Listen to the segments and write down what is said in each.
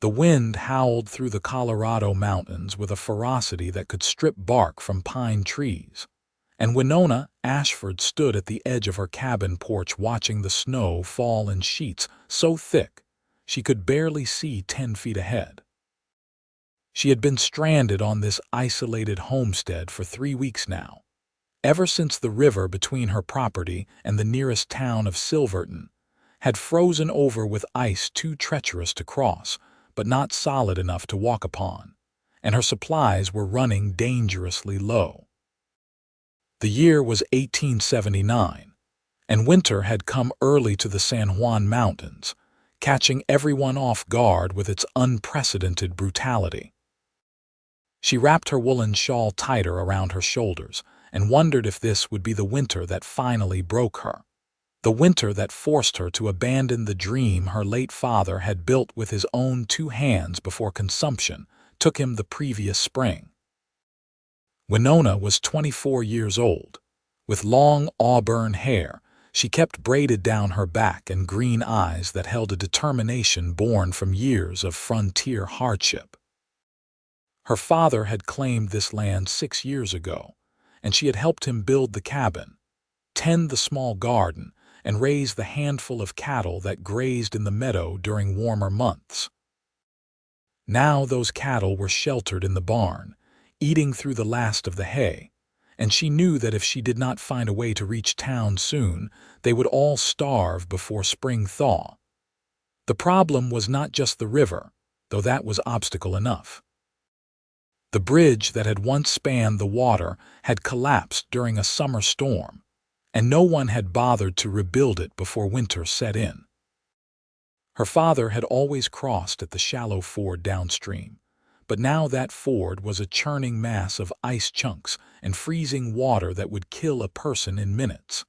The wind howled through the Colorado mountains with a ferocity that could strip bark from pine trees, and Winona Ashford stood at the edge of her cabin porch watching the snow fall in sheets so thick she could barely see 10 feet ahead. She had been stranded on this isolated homestead for 3 weeks now, ever since the river between her property and the nearest town of Silverton had frozen over with ice too treacherous to cross, but not solid enough to walk upon, and her supplies were running dangerously low. The year was 1879, and winter had come early to the San Juan Mountains, catching everyone off guard with its unprecedented brutality. She wrapped her woolen shawl tighter around her shoulders and wondered if this would be the winter that finally broke her, the winter that forced her to abandon the dream her late father had built with his own 2 hands before consumption took him the previous spring. Winona was 24 years old. With long auburn hair, she kept braided down her back and green eyes that held a determination born from years of frontier hardship. Her father had claimed this land 6 years ago, and she had helped him build the cabin, tend the small garden, and raise the handful of cattle that grazed in the meadow during warmer months. Now those cattle were sheltered in the barn, eating through the last of the hay, and she knew that if she did not find a way to reach town soon, they would all starve before spring thaw. The problem was not just the river, though that was obstacle enough. The bridge that had once spanned the water had collapsed during a summer storm, and no one had bothered to rebuild it before winter set in. Her father had always crossed at the shallow ford downstream, but now that ford was a churning mass of ice chunks and freezing water that would kill a person in minutes.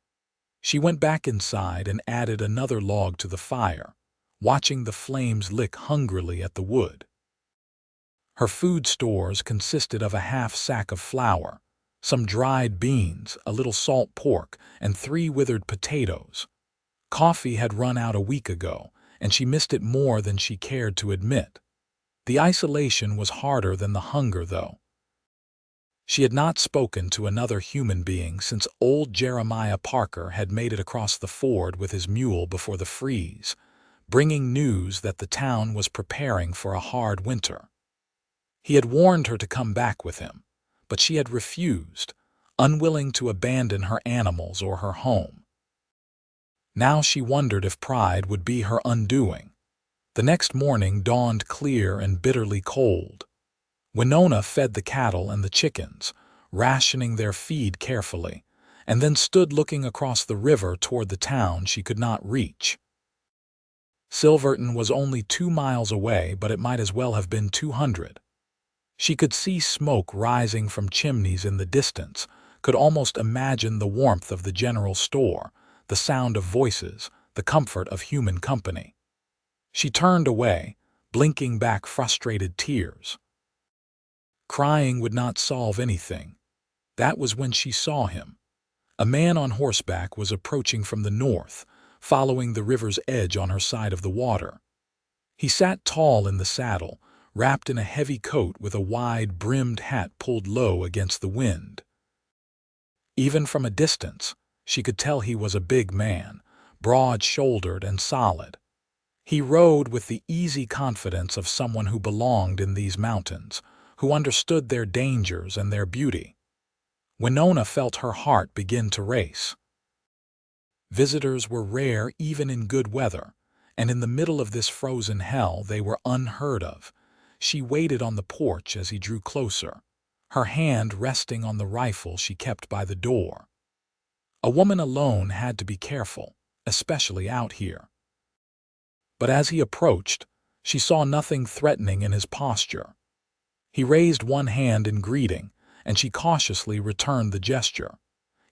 She went back inside and added another log to the fire, watching the flames lick hungrily at the wood. Her food stores consisted of a half sack of flour, some dried beans, a little salt pork, and 3 withered potatoes. Coffee had run out a week ago, and she missed it more than she cared to admit. The isolation was harder than the hunger, though. She had not spoken to another human being since old Jeremiah Parker had made it across the ford with his mule before the freeze, bringing news that the town was preparing for a hard winter. He had warned her to come back with him, but she had refused, unwilling to abandon her animals or her home. Now she wondered if pride would be her undoing. The next morning dawned clear and bitterly cold. Winona fed the cattle and the chickens, rationing their feed carefully, and then stood looking across the river toward the town she could not reach. Silverton was only 2 miles away, but it might as well have been 200. She could see smoke rising from chimneys in the distance, could almost imagine the warmth of the general store, the sound of voices, the comfort of human company. She turned away, blinking back frustrated tears. Crying would not solve anything. That was when she saw him. A man on horseback was approaching from the north, following the river's edge on her side of the water. He sat tall in the saddle, wrapped in a heavy coat with a wide-brimmed hat pulled low against the wind. Even from a distance, she could tell he was a big man, broad-shouldered and solid. He rode with the easy confidence of someone who belonged in these mountains, who understood their dangers and their beauty. Winona felt her heart begin to race. Visitors were rare even in good weather, and in the middle of this frozen hell they were unheard of. She waited on the porch as he drew closer, her hand resting on the rifle she kept by the door. A woman alone had to be careful, especially out here. But as he approached, she saw nothing threatening in his posture. He raised one hand in greeting, and she cautiously returned the gesture.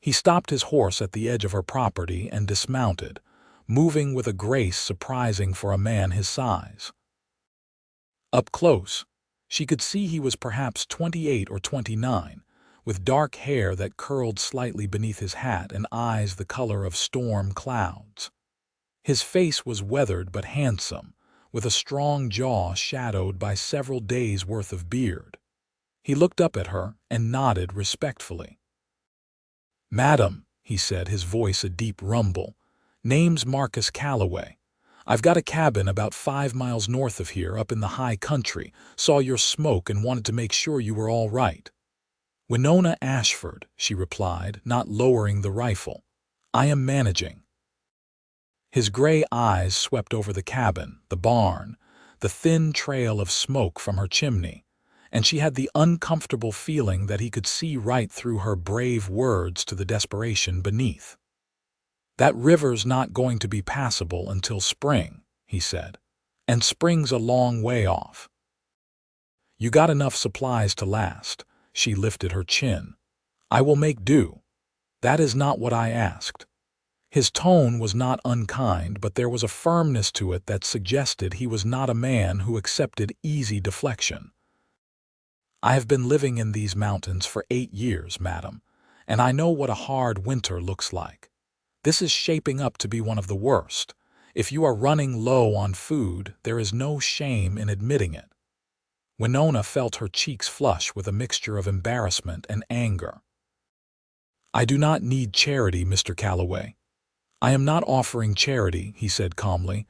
He stopped his horse at the edge of her property and dismounted, moving with a grace surprising for a man his size. Up close, she could see he was perhaps 28 or 29, with dark hair that curled slightly beneath his hat and eyes the color of storm clouds. His face was weathered but handsome, with a strong jaw shadowed by several days' worth of beard. He looked up at her and nodded respectfully. "Madam," he said, his voice a deep rumble, "name's Marcus Calloway. I've got a cabin about 5 miles north of here up in the high country, saw your smoke and wanted to make sure you were all right." "Winona Ashford," she replied, not lowering the rifle. "I am managing." His gray eyes swept over the cabin, the barn, the thin trail of smoke from her chimney, and she had the uncomfortable feeling that he could see right through her brave words to the desperation beneath. "That river's not going to be passable until spring," he said, "and spring's a long way off." "You got enough supplies to last." She lifted her chin. "I will make do. That is not what I asked." His tone was not unkind, but there was a firmness to it that suggested he was not a man who accepted easy deflection. "I have been living in these mountains for 8 years, madam, and I know what a hard winter looks like. This is shaping up to be one of the worst. If you are running low on food, there is no shame in admitting it." Winona felt her cheeks flush with a mixture of embarrassment and anger. "I do not need charity, Mr. Calloway." "I am not offering charity," he said calmly.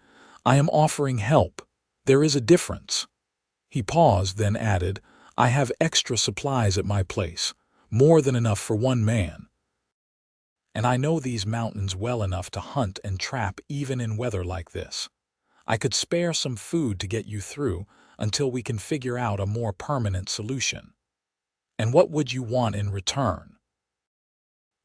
"I am offering help. There is a difference." He paused, then added, "I have extra supplies at my place, more than enough for one man. And I know these mountains well enough to hunt and trap even in weather like this. I could spare some food to get you through until we can figure out a more permanent solution. And what would you want in return?"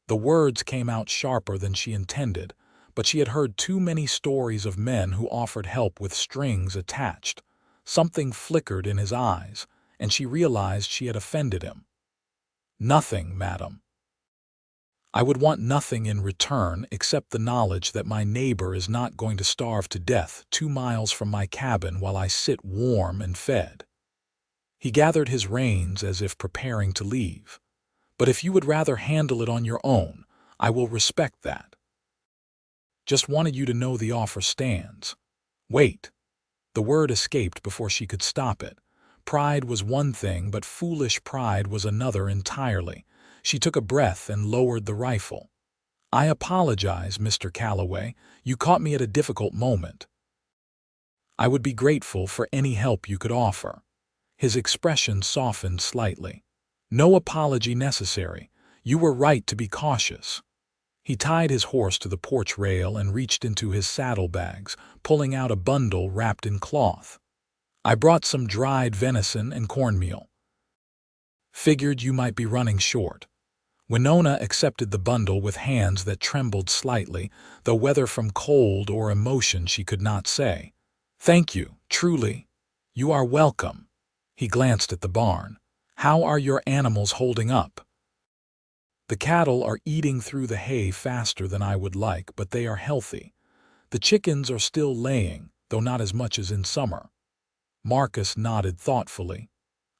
The words came out sharper than she intended, but she had heard too many stories of men who offered help with strings attached. Something flickered in his eyes, and she realized she had offended him. "Nothing, madam. I would want nothing in return except the knowledge that my neighbor is not going to starve to death 2 miles from my cabin while I sit warm and fed." He gathered his reins as if preparing to leave. "But if you would rather handle it on your own, I will respect that. Just wanted you to know the offer stands." "Wait." The word escaped before she could stop it. Pride was one thing, but foolish pride was another entirely. She took a breath and lowered the rifle. "I apologize, Mr. Calloway. You caught me at a difficult moment. I would be grateful for any help you could offer." His expression softened slightly. "No apology necessary. You were right to be cautious." He tied his horse to the porch rail and reached into his saddlebags, pulling out a bundle wrapped in cloth. "I brought some dried venison and cornmeal. Figured you might be running short." Winona accepted the bundle with hands that trembled slightly, though whether from cold or emotion she could not say. "Thank you, truly. You are welcome." He glanced at the barn. "How are your animals holding up?" "The cattle are eating through the hay faster than I would like, but they are healthy. The chickens are still laying, though not as much as in summer." Marcus nodded thoughtfully.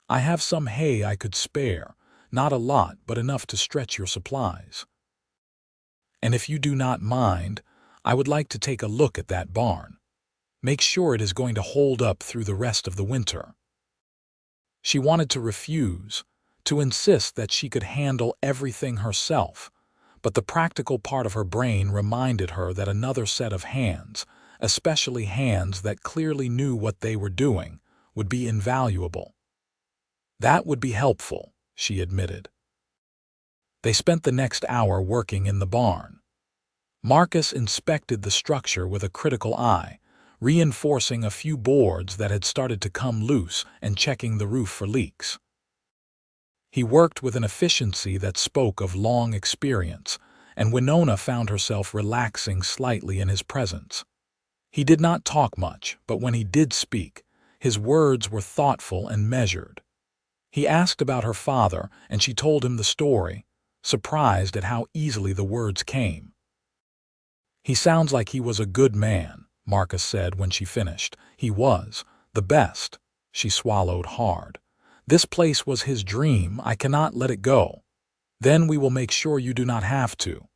"I have some hay I could spare, not a lot, but enough to stretch your supplies. And if you do not mind, I would like to take a look at that barn. Make sure it is going to hold up through the rest of the winter." She wanted to refuse, to insist that she could handle everything herself, but the practical part of her brain reminded her that another set of hands, especially hands that clearly knew what they were doing, would be invaluable. "That would be helpful," she admitted. They spent the next hour working in the barn. Marcus inspected the structure with a critical eye, reinforcing a few boards that had started to come loose and checking the roof for leaks. He worked with an efficiency that spoke of long experience, and Winona found herself relaxing slightly in his presence. He did not talk much, but when he did speak, his words were thoughtful and measured. He asked about her father, and she told him the story, surprised at how easily the words came. "He sounds like he was a good man," Marcus said when she finished. "He was. The best." She swallowed hard. "This place was his dream. I cannot let it go. Then we will make sure you do not have to."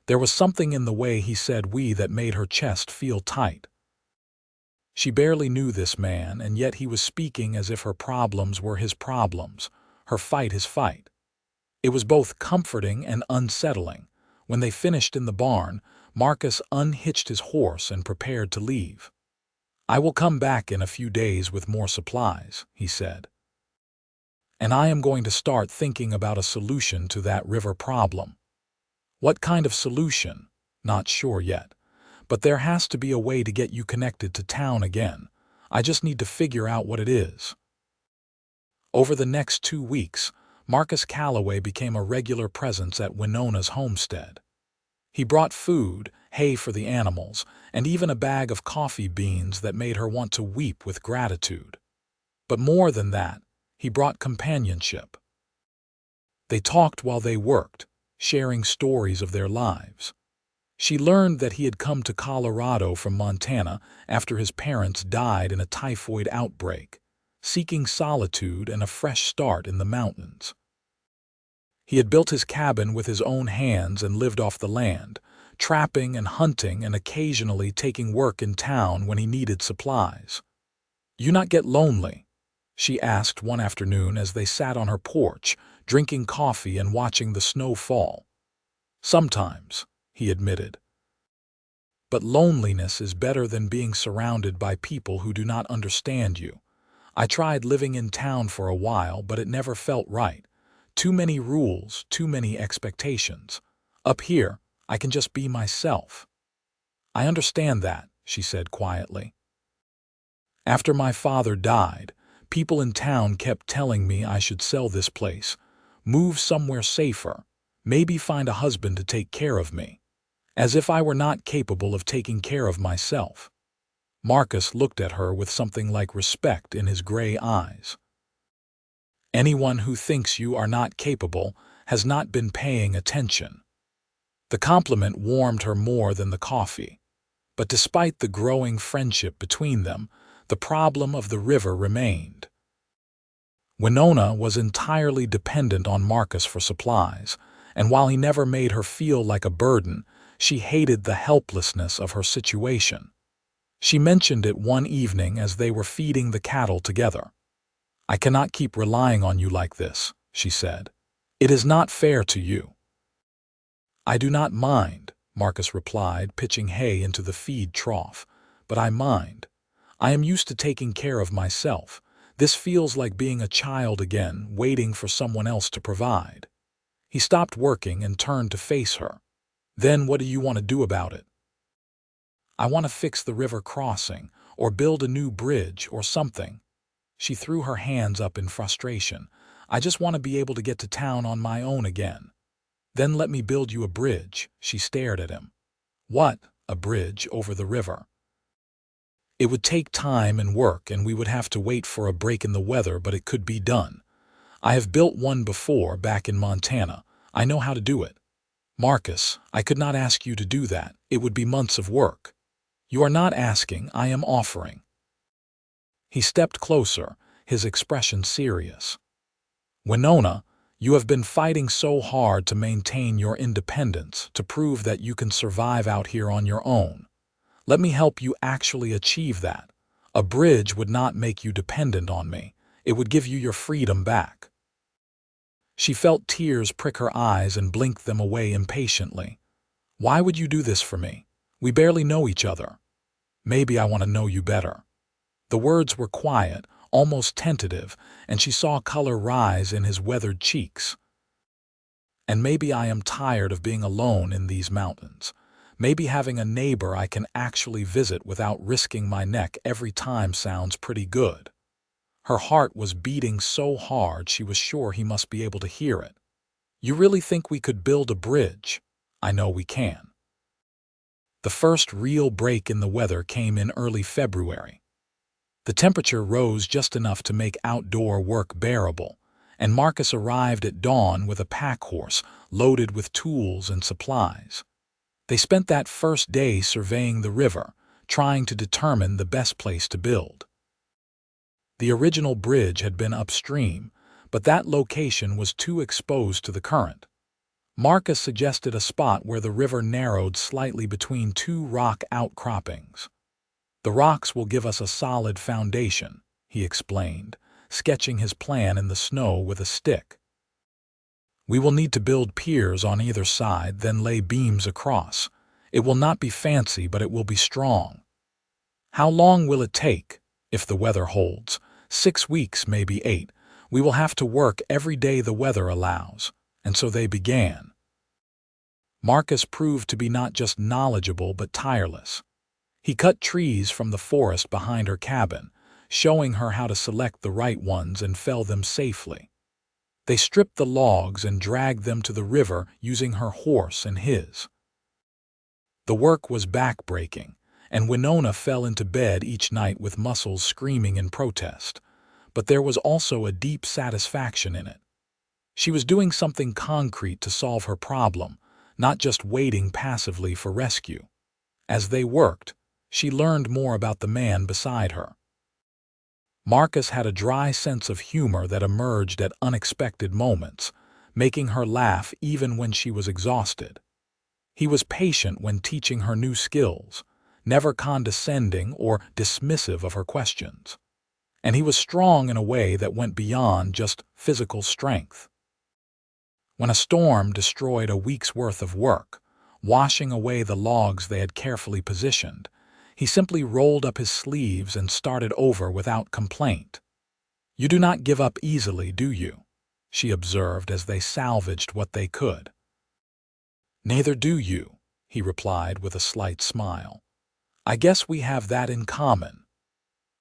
There was something in the way he said "we" that made her chest feel tight. She barely knew this man, and yet he was speaking as if her problems were his problems, her fight his fight. It was both comforting and unsettling. When they finished in the barn, Marcus unhitched his horse and prepared to leave. "I will come back in a few days with more supplies," he said. "And I am going to start thinking about a solution to that river problem." "What kind of solution?" "Not sure yet. But there has to be a way to get you connected to town again. I just need to figure out what it is." Over the next 2 weeks, Marcus Calloway became a regular presence at Winona's homestead. He brought food, hay for the animals, and even a bag of coffee beans that made her want to weep with gratitude. But more than that, he brought companionship. They talked while they worked, sharing stories of their lives. She learned that he had come to Colorado from Montana after his parents died in a typhoid outbreak, seeking solitude and a fresh start in the mountains. He had built his cabin with his own hands and lived off the land, trapping and hunting and occasionally taking work in town when he needed supplies. "You not get lonely?" she asked one afternoon as they sat on her porch, drinking coffee and watching the snow fall. "Sometimes," he admitted. "But loneliness is better than being surrounded by people who do not understand you. I tried living in town for a while, but it never felt right. Too many rules, too many expectations. Up here, I can just be myself." "I understand that," she said quietly. "After my father died, people in town kept telling me I should sell this place, move somewhere safer, maybe find a husband to take care of me. As if I were not capable of taking care of myself." Marcus looked at her with something like respect in his gray eyes. "Anyone who thinks you are not capable has not been paying attention." The compliment warmed her more than the coffee. But despite the growing friendship between them, the problem of the river remained. Winona was entirely dependent on Marcus for supplies, and while he never made her feel like a burden, she hated the helplessness of her situation. She mentioned it one evening as they were feeding the cattle together. "I cannot keep relying on you like this," she said. "It is not fair to you." "I do not mind," Marcus replied, pitching hay into the feed trough. "But I mind. I am used to taking care of myself. This feels like being a child again, waiting for someone else to provide." He stopped working and turned to face her. "Then what do you want to do about it?" "I want to fix the river crossing, or build a new bridge, or something." She threw her hands up in frustration. "I just want to be able to get to town on my own again." "Then let me build you a bridge." She stared at him. "What, a bridge over the river?" "It would take time and work, and we would have to wait for a break in the weather, but it could be done. I have built one before back in Montana. I know how to do it." "Marcus, I could not ask you to do that. It would be months of work." "You are not asking, I am offering." He stepped closer, his expression serious. "Winona, you have been fighting so hard to maintain your independence, to prove that you can survive out here on your own. Let me help you actually achieve that. A bridge would not make you dependent on me. It would give you your freedom back." She felt tears prick her eyes and blinked them away impatiently. "Why would you do this for me? We barely know each other." "Maybe I want to know you better." The words were quiet, almost tentative, and she saw color rise in his weathered cheeks. "And maybe I am tired of being alone in these mountains. Maybe having a neighbor I can actually visit without risking my neck every time sounds pretty good." Her heart was beating so hard she was sure he must be able to hear it. "You really think we could build a bridge?" "I know we can." The first real break in the weather came in early February. The temperature rose just enough to make outdoor work bearable, and Marcus arrived at dawn with a pack horse loaded with tools and supplies. They spent that first day surveying the river, trying to determine the best place to build. The original bridge had been upstream, but that location was too exposed to the current. Marcus suggested a spot where the river narrowed slightly between two rock outcroppings. The rocks will give us a solid foundation, he explained, sketching his plan in the snow with a stick. We will need to build piers on either side, then lay beams across. It will not be fancy, but it will be strong. How long will it take? If the weather holds, 6 weeks, maybe 8. We will have to work every day the weather allows. And so they began. Marcus proved to be not just knowledgeable but tireless. He cut trees from the forest behind her cabin, showing her how to select the right ones and fell them safely. They stripped the logs and dragged them to the river using her horse and his. The work was back-breaking, and Winona fell into bed each night with muscles screaming in protest. But there was also a deep satisfaction in it. She was doing something concrete to solve her problem, not just waiting passively for rescue. As they worked, she learned more about the man beside her. Marcus had a dry sense of humor that emerged at unexpected moments, making her laugh even when she was exhausted. He was patient when teaching her new skills, never condescending or dismissive of her questions. And he was strong in a way that went beyond just physical strength. When a storm destroyed a week's worth of work, washing away the logs they had carefully positioned, he simply rolled up his sleeves and started over without complaint. "You do not give up easily, do you?" she observed as they salvaged what they could. "Neither do you," he replied with a slight smile. "I guess we have that in common."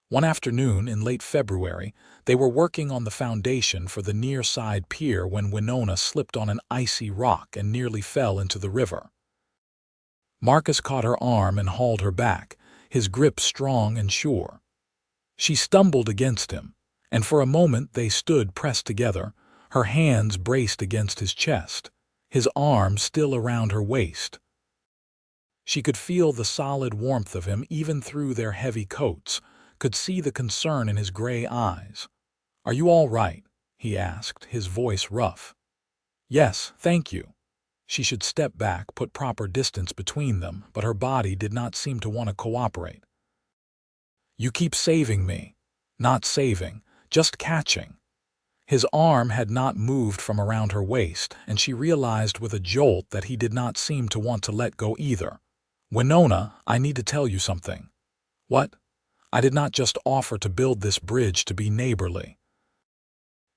One afternoon in late February, they were working on the foundation for the near-side pier when Winona slipped on an icy rock and nearly fell into the river. Marcus caught her arm and hauled her back, his grip strong and sure. She stumbled against him, and for a moment they stood pressed together, her hands braced against his chest, his arm still around her waist. She could feel the solid warmth of him even through their heavy coats, could see the concern in his gray eyes. "Are you all right?" he asked, his voice rough. "Yes, thank you." She should step back, put proper distance between them, but her body did not seem to want to cooperate. "You keep saving me." "Not saving, just catching." His arm had not moved from around her waist, and she realized with a jolt that he did not seem to want to let go either. "Winona, I need to tell you something." "What?" "I did not just offer to build this bridge to be neighborly."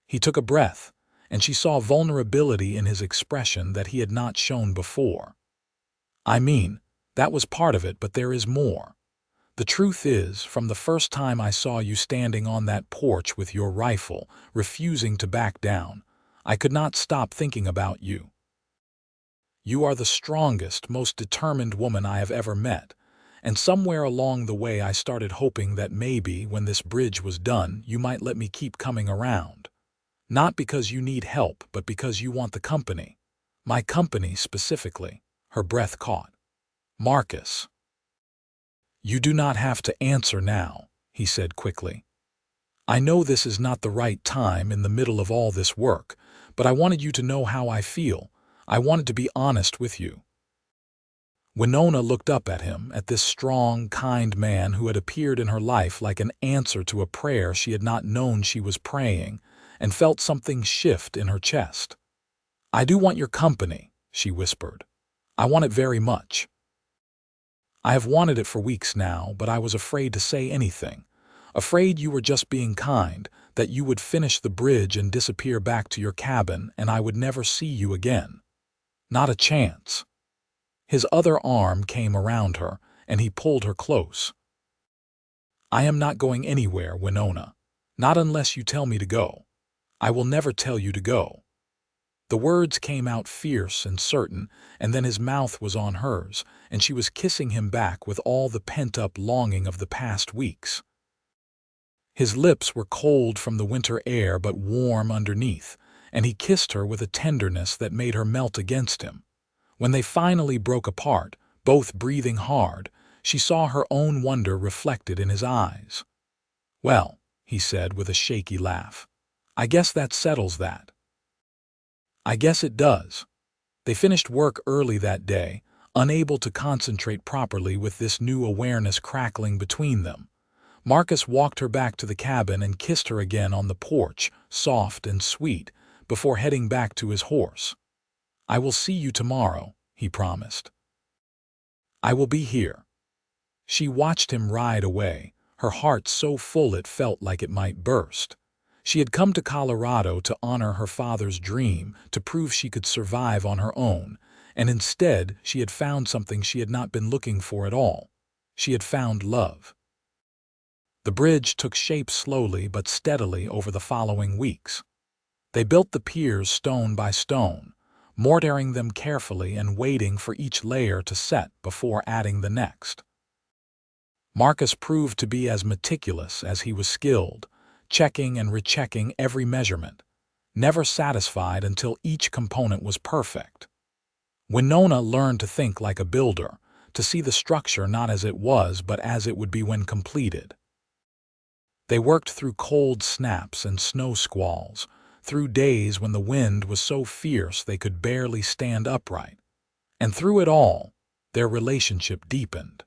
He took a breath, and she saw vulnerability in his expression that he had not shown before. "I mean, that was part of it, but there is more. The truth is, from the first time I saw you standing on that porch with your rifle, refusing to back down, I could not stop thinking about you. You are the strongest, most determined woman I have ever met, and somewhere along the way I started hoping that maybe, when this bridge was done, you might let me keep coming around. Not because you need help, but because you want the company. My company, specifically." Her breath caught. "Marcus." "You do not have to answer now," he said quickly. "I know this is not the right time in the middle of all this work, but I wanted you to know how I feel. I wanted to be honest with you." Winona looked up at him, at this strong, kind man who had appeared in her life like an answer to a prayer she had not known she was praying, and felt something shift in her chest. "I do want your company," she whispered. "I want it very much. I have wanted it for weeks now, but I was afraid to say anything. Afraid you were just being kind, that you would finish the bridge and disappear back to your cabin and I would never see you again. Not a chance." His other arm came around her, and he pulled her close. "I am not going anywhere, Winona. Not unless you tell me to go. I will never tell you to go." The words came out fierce and certain, and then his mouth was on hers, and she was kissing him back with all the pent-up longing of the past weeks. His lips were cold from the winter air but warm underneath, and he kissed her with a tenderness that made her melt against him. When they finally broke apart, both breathing hard, she saw her own wonder reflected in his eyes. "Well," he said with a shaky laugh, "I guess that settles that." "I guess it does." They finished work early that day, unable to concentrate properly with this new awareness crackling between them. Marcus walked her back to the cabin and kissed her again on the porch, soft and sweet, before heading back to his horse. "I will see you tomorrow," he promised. "I will be here." She watched him ride away, her heart so full it felt like it might burst. She had come to Colorado to honor her father's dream, to prove she could survive on her own, and instead she had found something she had not been looking for at all. She had found love. The bridge took shape slowly but steadily over the following weeks. They built the piers stone by stone, mortaring them carefully and waiting for each layer to set before adding the next. Marcus proved to be as meticulous as he was skilled, checking and rechecking every measurement, never satisfied until each component was perfect. Winona learned to think like a builder, to see the structure not as it was but as it would be when completed. They worked through cold snaps and snow squalls, through days when the wind was so fierce they could barely stand upright. And through it all, their relationship deepened.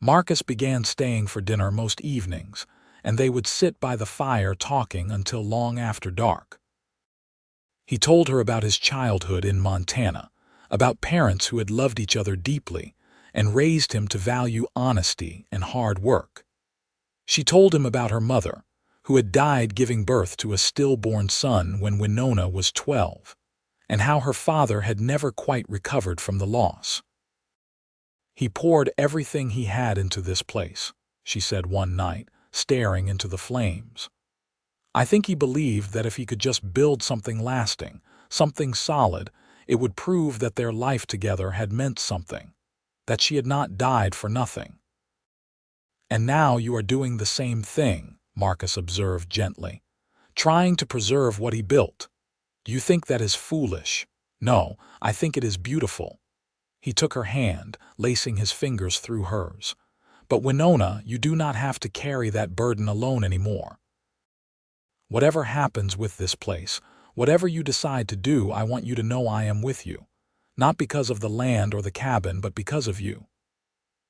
Marcus began staying for dinner most evenings, and they would sit by the fire talking until long after dark. He told her about his childhood in Montana, about parents who had loved each other deeply and raised him to value honesty and hard work. She told him about her mother, who had died giving birth to a stillborn son when Winona was 12, and how her father had never quite recovered from the loss. "He poured everything he had into this place," she said one night, staring into the flames. "I think he believed that if he could just build something lasting, something solid, it would prove that their life together had meant something, that she had not died for nothing." "And now you are doing the same thing," Marcus observed gently, "trying to preserve what he built. Do you think that is foolish? No, I think it is beautiful." He took her hand, lacing his fingers through hers. "But Winona, you do not have to carry that burden alone anymore. Whatever happens with this place, whatever you decide to do, I want you to know I am with you. Not because of the land or the cabin, but because of you."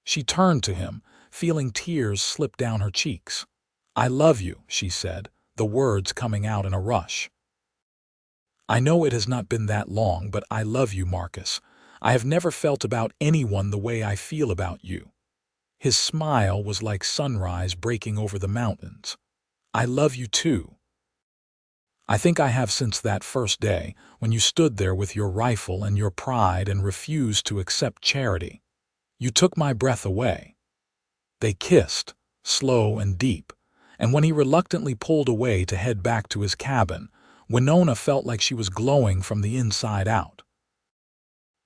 She turned to him, feeling tears slip down her cheeks. "I love you," she said, the words coming out in a rush. "I know it has not been that long, but I love you, Marcus. I have never felt about anyone the way I feel about you." His smile was like sunrise breaking over the mountains. "I love you too. I think I have since that first day, when you stood there with your rifle and your pride and refused to accept charity. You took my breath away." They kissed, slow and deep, and when he reluctantly pulled away to head back to his cabin, Winona felt like she was glowing from the inside out.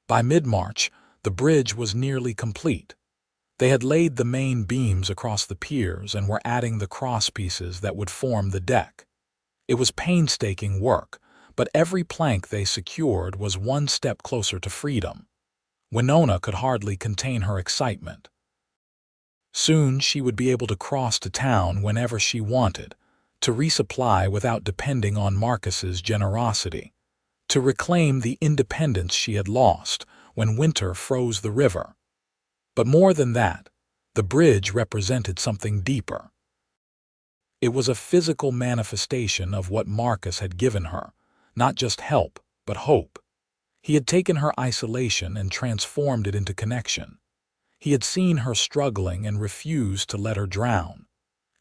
By mid-March, the bridge was nearly complete. They had laid the main beams across the piers and were adding the crosspieces that would form the deck. It was painstaking work, but every plank they secured was one step closer to freedom. Winona could hardly contain her excitement. Soon she would be able to cross to town whenever she wanted, to resupply without depending on Marcus's generosity, to reclaim the independence she had lost when winter froze the river. But more than that, the bridge represented something deeper. It was a physical manifestation of what Marcus had given her, not just help, but hope. He had taken her isolation and transformed it into connection. He had seen her struggling and refused to let her drown.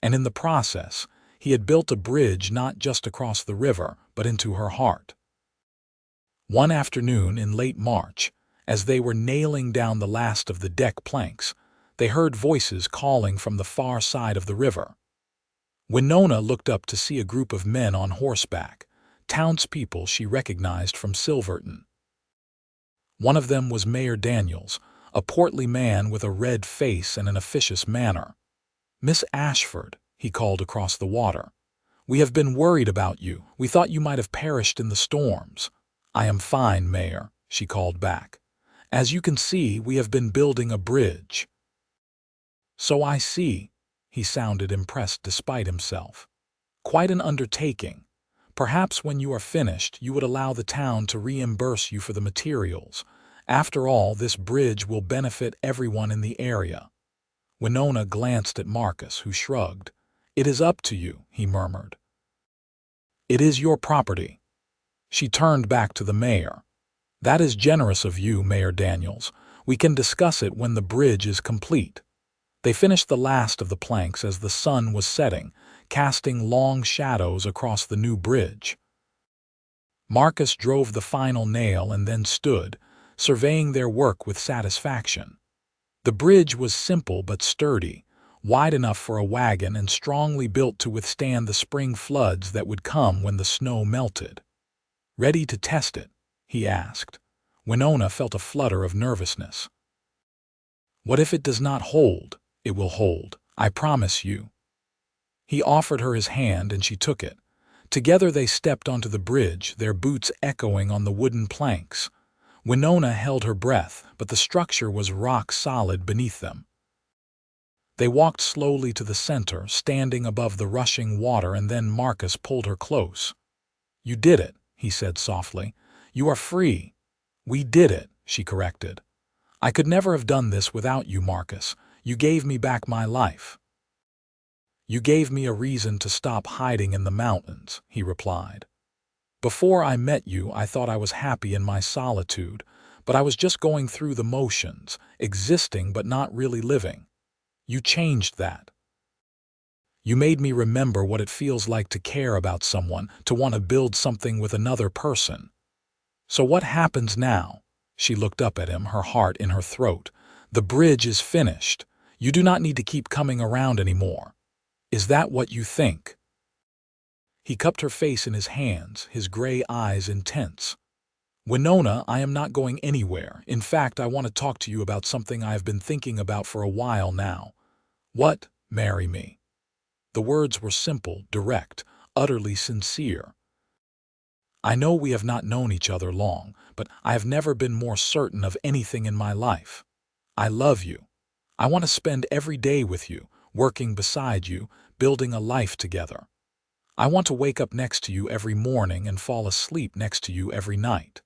And in the process, he had built a bridge not just across the river, but into her heart. One afternoon in late March, as they were nailing down the last of the deck planks, they heard voices calling from the far side of the river. Winona looked up to see a group of men on horseback, townspeople she recognized from Silverton. One of them was Mayor Daniels, a portly man with a red face and an officious manner. "Miss Ashford," he called across the water, "we have been worried about you. We thought you might have perished in the storms." "I am fine, Mayor," she called back. "As you can see, we have been building a bridge." "So I see," he sounded impressed despite himself. "Quite an undertaking. Perhaps when you are finished, you would allow the town to reimburse you for the materials, After all, this bridge will benefit everyone in the area. Winona glanced at Marcus, who shrugged. "It is up to you," he murmured. "It is your property." She turned back to the mayor. "That is generous of you, Mayor Daniels. We can discuss it when the bridge is complete." They finished the last of the planks as the sun was setting, casting long shadows across the new bridge. Marcus drove the final nail and then stood, surveying their work with satisfaction. The bridge was simple but sturdy, wide enough for a wagon and strongly built to withstand the spring floods that would come when the snow melted. "Ready to test it?" he asked. Winona felt a flutter of nervousness. "What if it does not hold?" "It will hold, I promise you." He offered her his hand and she took it. Together they stepped onto the bridge, their boots echoing on the wooden planks. Winona held her breath, but the structure was rock solid beneath them. They walked slowly to the center, standing above the rushing water, and then Marcus pulled her close. "You did it," he said softly. "You are free." "We did it," she corrected. "I could never have done this without you, Marcus. You gave me back my life." "You gave me a reason to stop hiding in the mountains," he replied. "Before I met you, I thought I was happy in my solitude, but I was just going through the motions, existing but not really living. You changed that. You made me remember what it feels like to care about someone, to want to build something with another person." "So what happens now?" She looked up at him, her heart in her throat. "The bridge is finished. You do not need to keep coming around anymore. Is that what you think?" He cupped her face in his hands, his gray eyes intense. "Winona, I am not going anywhere. In fact, I want to talk to you about something I have been thinking about for a while now." "What?" "Marry me." The words were simple, direct, utterly sincere. "I know we have not known each other long, but I have never been more certain of anything in my life. I love you. I want to spend every day with you, working beside you, building a life together. I want to wake up next to you every morning and fall asleep next to you every night.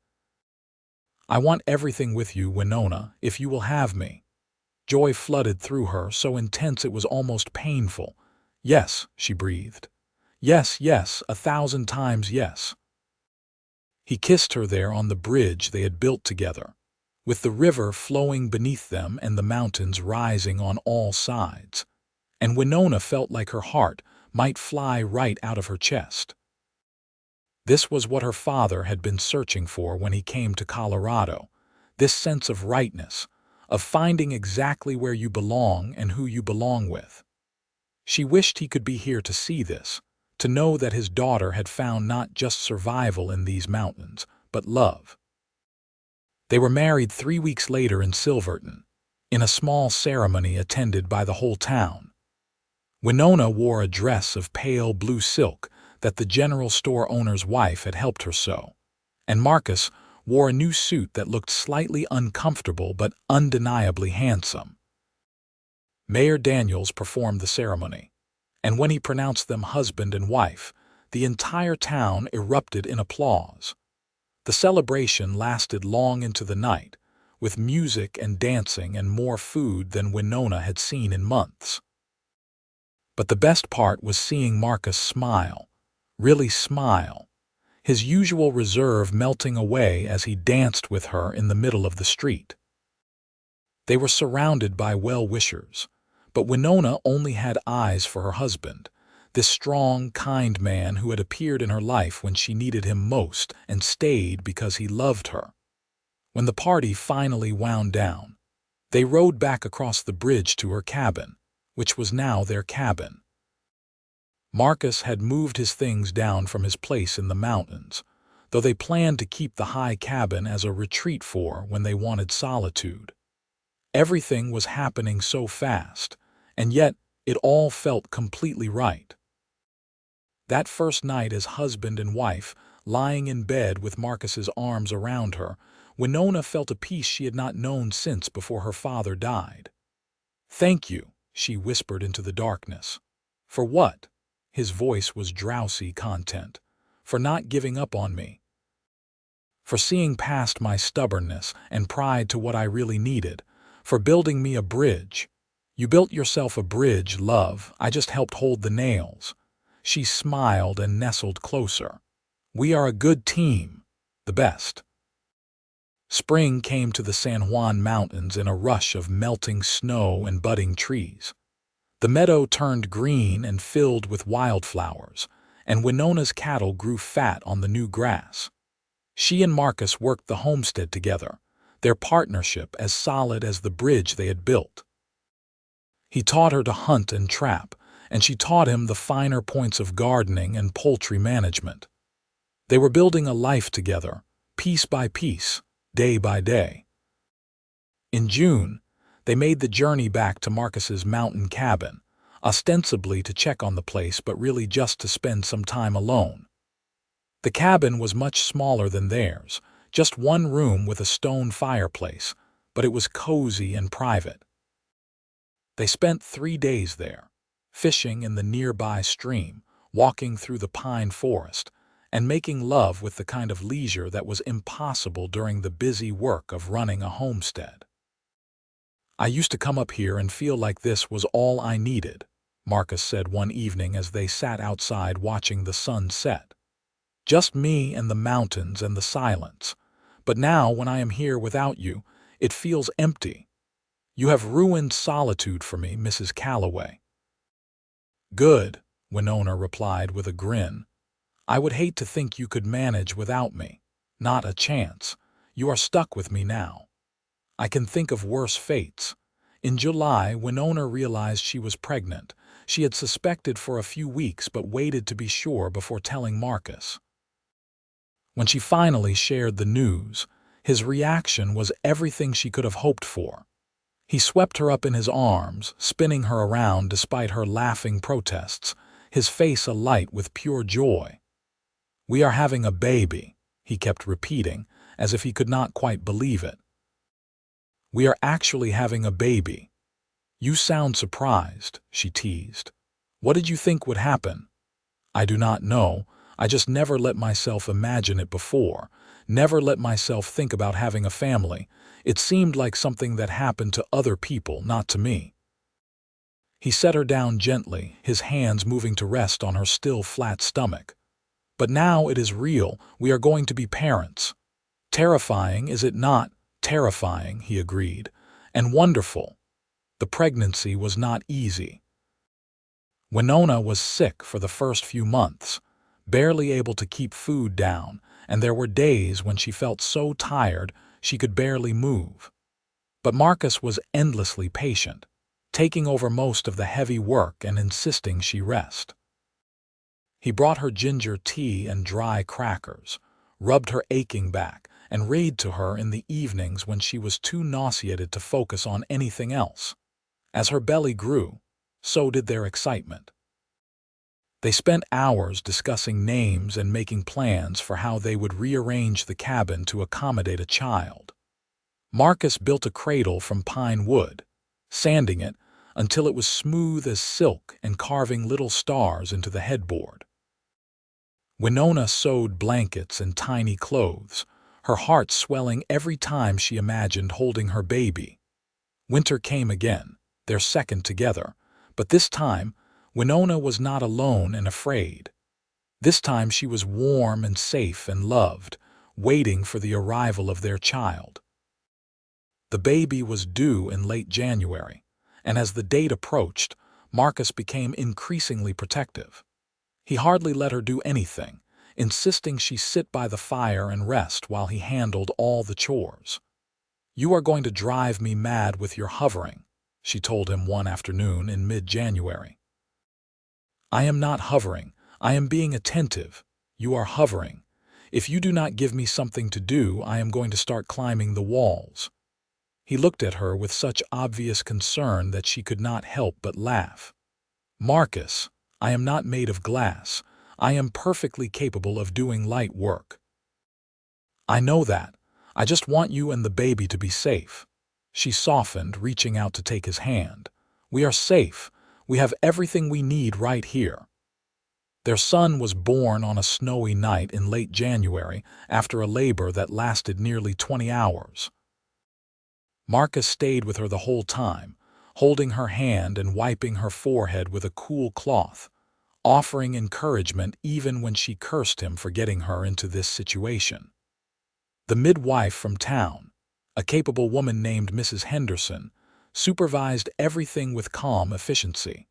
I want everything with you, Winona, if you will have me." Joy flooded through her, so intense it was almost painful. "Yes," she breathed. "Yes, yes, 1,000 times yes." He kissed her there on the bridge they had built together, with the river flowing beneath them and the mountains rising on all sides. And Winona felt like her heart might fly right out of her chest. This was what her father had been searching for when he came to Colorado, this sense of rightness, of finding exactly where you belong and who you belong with. She wished he could be here to see this, to know that his daughter had found not just survival in these mountains, but love. They were married 3 weeks later in Silverton, in a small ceremony attended by the whole town. Winona wore a dress of pale blue silk that the general store owner's wife had helped her sew, and Marcus wore a new suit that looked slightly uncomfortable but undeniably handsome. Mayor Daniels performed the ceremony, and when he pronounced them husband and wife, the entire town erupted in applause. The celebration lasted long into the night, with music and dancing and more food than Winona had seen in months. But the best part was seeing Marcus smile, really smile, his usual reserve melting away as he danced with her in the middle of the street. They were surrounded by well-wishers, but Winona only had eyes for her husband, this strong, kind man who had appeared in her life when she needed him most and stayed because he loved her. When the party finally wound down, they rode back across the bridge to her cabin, which was now their cabin. Marcus had moved his things down from his place in the mountains, though they planned to keep the high cabin as a retreat for when they wanted solitude. Everything was happening so fast, and yet it all felt completely right. That first night as husband and wife, lying in bed with Marcus's arms around her, Winona felt a peace she had not known since before her father died. "Thank you," she whispered into the darkness. "For what?" His voice was drowsy content. "For not giving up on me." for seeing past my stubbornness and pride to what I really needed, for building me a bridge. You built yourself a bridge, love. I just helped hold the nails. She smiled and nestled closer. We are a good team. The best. Spring came to the San Juan Mountains in a rush of melting snow and budding trees. The meadow turned green and filled with wildflowers, and Winona's cattle grew fat on the new grass. She and Marcus worked the homestead together, their partnership as solid as the bridge they had built. He taught her to hunt and trap, and she taught him the finer points of gardening and poultry management. They were building a life together, piece by piece, day by day. In June, they made the journey back to Marcus's mountain cabin, ostensibly to check on the place but really just to spend some time alone. The cabin was much smaller than theirs, just one room with a stone fireplace, but it was cozy and private. They spent 3 days there, fishing in the nearby stream, walking through the pine forest, and making love with the kind of leisure that was impossible during the busy work of running a homestead. I used to come up here and feel like this was all I needed, Marcus said one evening as they sat outside watching the sun set. Just me and the mountains and the silence. But now, when I am here without you, it feels empty. You have ruined solitude for me, Mrs. Calloway. Good, Winona replied with a grin. I would hate to think you could manage without me. Not a chance. You are stuck with me now. I can think of worse fates. In July, Winona realized she was pregnant. She had suspected for a few weeks but waited to be sure before telling Marcus. When she finally shared the news, his reaction was everything she could have hoped for. He swept her up in his arms, spinning her around despite her laughing protests, his face alight with pure joy. We are having a baby, he kept repeating, as if he could not quite believe it. We are actually having a baby. You sound surprised, she teased. What did you think would happen? I do not know. I just never let myself imagine it before, never let myself think about having a family. It seemed like something that happened to other people, not to me. He set her down gently, his hands moving to rest on her still flat stomach. But now it is real. We are going to be parents. Terrifying, is it not? Terrifying, he agreed. And wonderful. The pregnancy was not easy. Winona was sick for the first few months, barely able to keep food down, and there were days when she felt so tired she could barely move. But Marcus was endlessly patient, taking over most of the heavy work and insisting she rest. He brought her ginger tea and dry crackers, rubbed her aching back, and read to her in the evenings when she was too nauseated to focus on anything else. As her belly grew, so did their excitement. They spent hours discussing names and making plans for how they would rearrange the cabin to accommodate a child. Marcus built a cradle from pine wood, sanding it until it was smooth as silk and carving little stars into the headboard. Winona sewed blankets and tiny clothes, her heart swelling every time she imagined holding her baby. Winter came again, their second together, but this time Winona was not alone and afraid. This time she was warm and safe and loved, waiting for the arrival of their child. The baby was due in late January, and as the date approached, Marcus became increasingly protective. He hardly let her do anything, insisting she sit by the fire and rest while he handled all the chores. You are going to drive me mad with your hovering, she told him one afternoon in mid-January. I am not hovering. I am being attentive. You are hovering. If you do not give me something to do, I am going to start climbing the walls. He looked at her with such obvious concern that she could not help but laugh. Marcus, I am not made of glass. I am perfectly capable of doing light work. I know that. I just want you and the baby to be safe. She softened, reaching out to take his hand. We are safe. We have everything we need right here. Their son was born on a snowy night in late January after a labor that lasted nearly 20 hours. Marcus stayed with her the whole time, holding her hand and wiping her forehead with a cool cloth, offering encouragement even when she cursed him for getting her into this situation. The midwife from town, a capable woman named Mrs. Henderson, supervised everything with calm efficiency.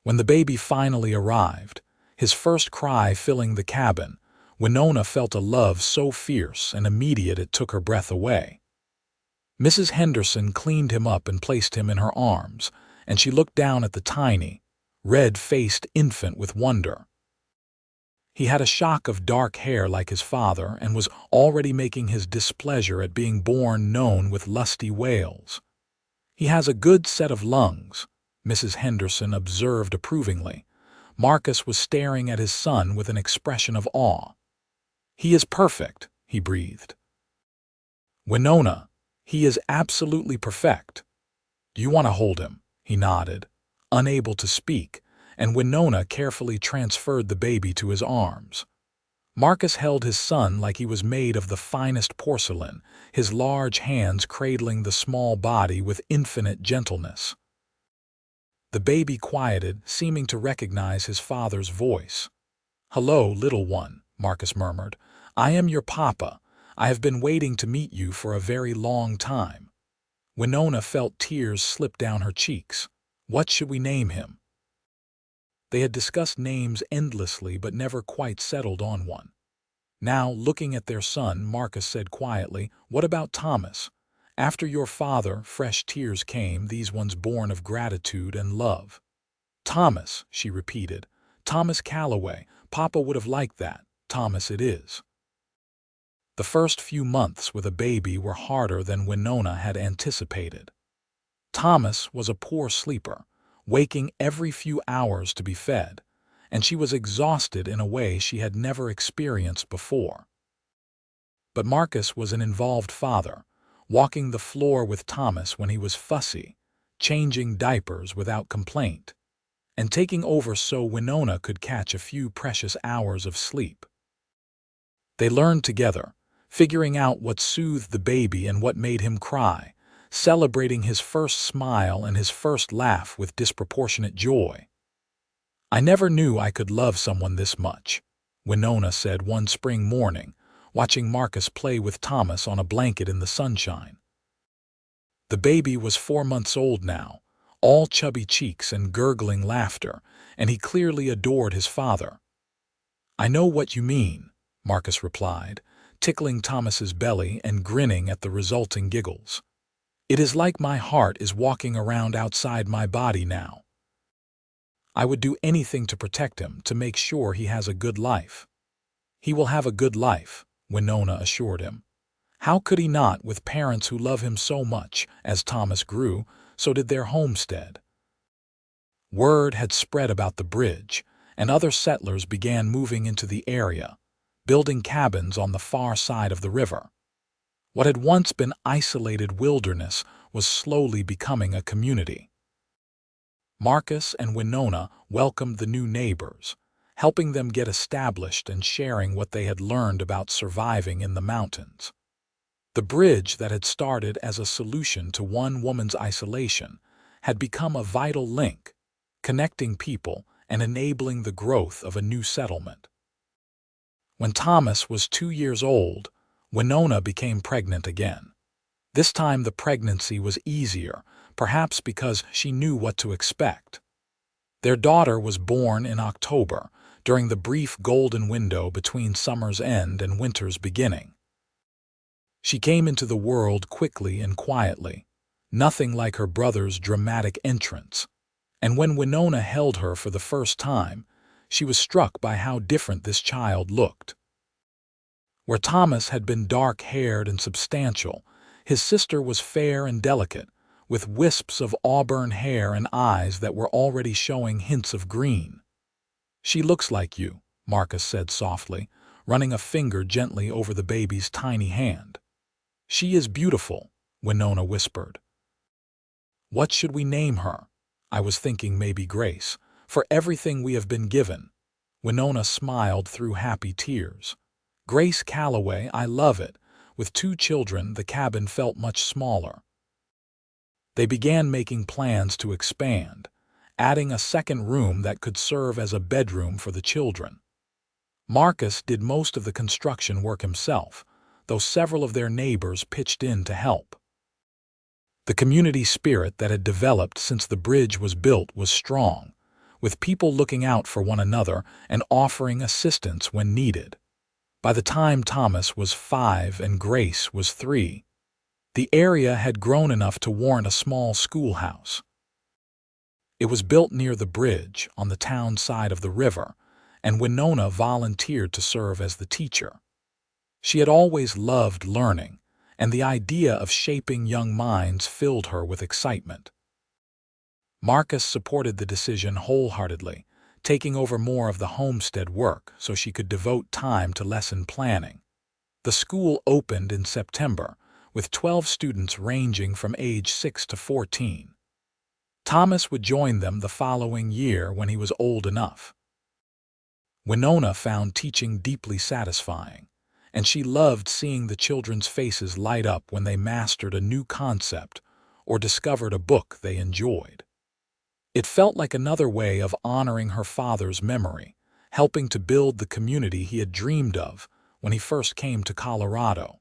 When the baby finally arrived, his first cry filling the cabin, Winona felt a love so fierce and immediate it took her breath away. Mrs. Henderson cleaned him up and placed him in her arms, and she looked down at the tiny, red-faced infant with wonder. He had a shock of dark hair like his father and was already making his displeasure at being born known with lusty wails. "He has a good set of lungs," Mrs. Henderson observed approvingly. Marcus was staring at his son with an expression of awe. "He is perfect," he breathed. "Winona, he is absolutely perfect. Do you want to hold him?" He nodded, unable to speak, and Winona carefully transferred the baby to his arms. Marcus held his son like he was made of the finest porcelain, his large hands cradling the small body with infinite gentleness. The baby quieted, seeming to recognize his father's voice. "Hello, little one," Marcus murmured. "I am your papa. I have been waiting to meet you for a very long time." Winona felt tears slip down her cheeks. What should we name him? They had discussed names endlessly but never quite settled on one. Now, looking at their son, Marcus said quietly, "What about Thomas? After your father, fresh tears came, these ones born of gratitude and love." "Thomas," she repeated. "Thomas Calloway. Papa would have liked that. Thomas it is." The first few months with a baby were harder than Winona had anticipated. Thomas was a poor sleeper, waking every few hours to be fed, and she was exhausted in a way she had never experienced before. But Marcus was an involved father, walking the floor with Thomas when he was fussy, changing diapers without complaint, and taking over so Winona could catch a few precious hours of sleep. They learned together, figuring out what soothed the baby and what made him cry, celebrating his first smile and his first laugh with disproportionate joy. "I never knew I could love someone this much," Winona said one spring morning, watching Marcus play with Thomas on a blanket in the sunshine. The baby was 4 months old now, all chubby cheeks and gurgling laughter, and he clearly adored his father. "I know what you mean," Marcus replied, tickling Thomas's belly and grinning at the resulting giggles. "It is like my heart is walking around outside my body now. I would do anything to protect him, to make sure he has a good life." "He will have a good life," Winona assured him. "How could he not, with parents who love him so much?" As Thomas grew, so did their homestead. Word had spread about the bridge, and other settlers began moving into the area, building cabins on the far side of the river. What had once been isolated wilderness was slowly becoming a community. Marcus and Winona welcomed the new neighbors, helping them get established and sharing what they had learned about surviving in the mountains. The bridge that had started as a solution to one woman's isolation had become a vital link, connecting people and enabling the growth of a new settlement. When Thomas was 2 years old, Winona became pregnant again. This time the pregnancy was easier, perhaps because she knew what to expect. Their daughter was born in October, during the brief golden window between summer's end and winter's beginning. She came into the world quickly and quietly, nothing like her brother's dramatic entrance, and when Winona held her for the first time, she was struck by how different this child looked. Where Thomas had been dark-haired and substantial, his sister was fair and delicate, with wisps of auburn hair and eyes that were already showing hints of green. "She looks like you," Marcus said softly, running a finger gently over the baby's tiny hand. "She is beautiful," Winona whispered. "What should we name her?" "I was thinking maybe Grace, for everything we have been given," Winona smiled through happy tears. Grace Calloway, I love it. With 2 children, the cabin felt much smaller. They began making plans to expand, adding a second room that could serve as a bedroom for the children. Marcus did most of the construction work himself, though several of their neighbors pitched in to help. The community spirit that had developed since the bridge was built was strong, with people looking out for one another and offering assistance when needed. By the time Thomas was 5 and Grace was 3, the area had grown enough to warrant a small schoolhouse. It was built near the bridge on the town side of the river, and Winona volunteered to serve as the teacher. She had always loved learning, and the idea of shaping young minds filled her with excitement. Marcus supported the decision wholeheartedly, taking over more of the homestead work so she could devote time to lesson planning. The school opened in September, with 12 students ranging from age 6 to 14. Thomas would join them the following year when he was old enough. Winona found teaching deeply satisfying, and she loved seeing the children's faces light up when they mastered a new concept or discovered a book they enjoyed. It felt like another way of honoring her father's memory, helping to build the community he had dreamed of when he first came to Colorado.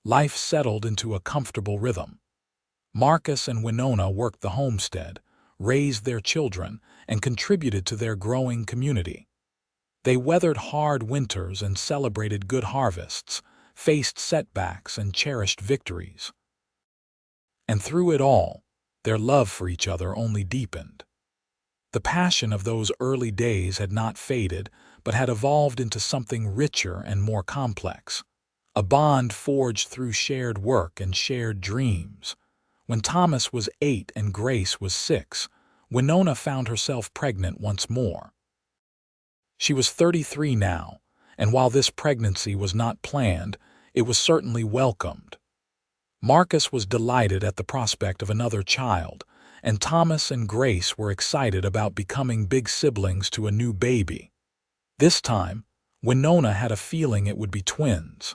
Life settled into a comfortable rhythm. Marcus and Winona worked the homestead, raised their children, and contributed to their growing community. They weathered hard winters and celebrated good harvests, faced setbacks and cherished victories. And through it all, their love for each other only deepened. The passion of those early days had not faded, but had evolved into something richer and more complex. A bond forged through shared work and shared dreams. When Thomas was 8 and Grace was 6, Winona found herself pregnant once more. She was 33 now, and while this pregnancy was not planned, it was certainly welcomed. Marcus was delighted at the prospect of another child, and Thomas and Grace were excited about becoming big siblings to a new baby. This time, Winona had a feeling it would be twins.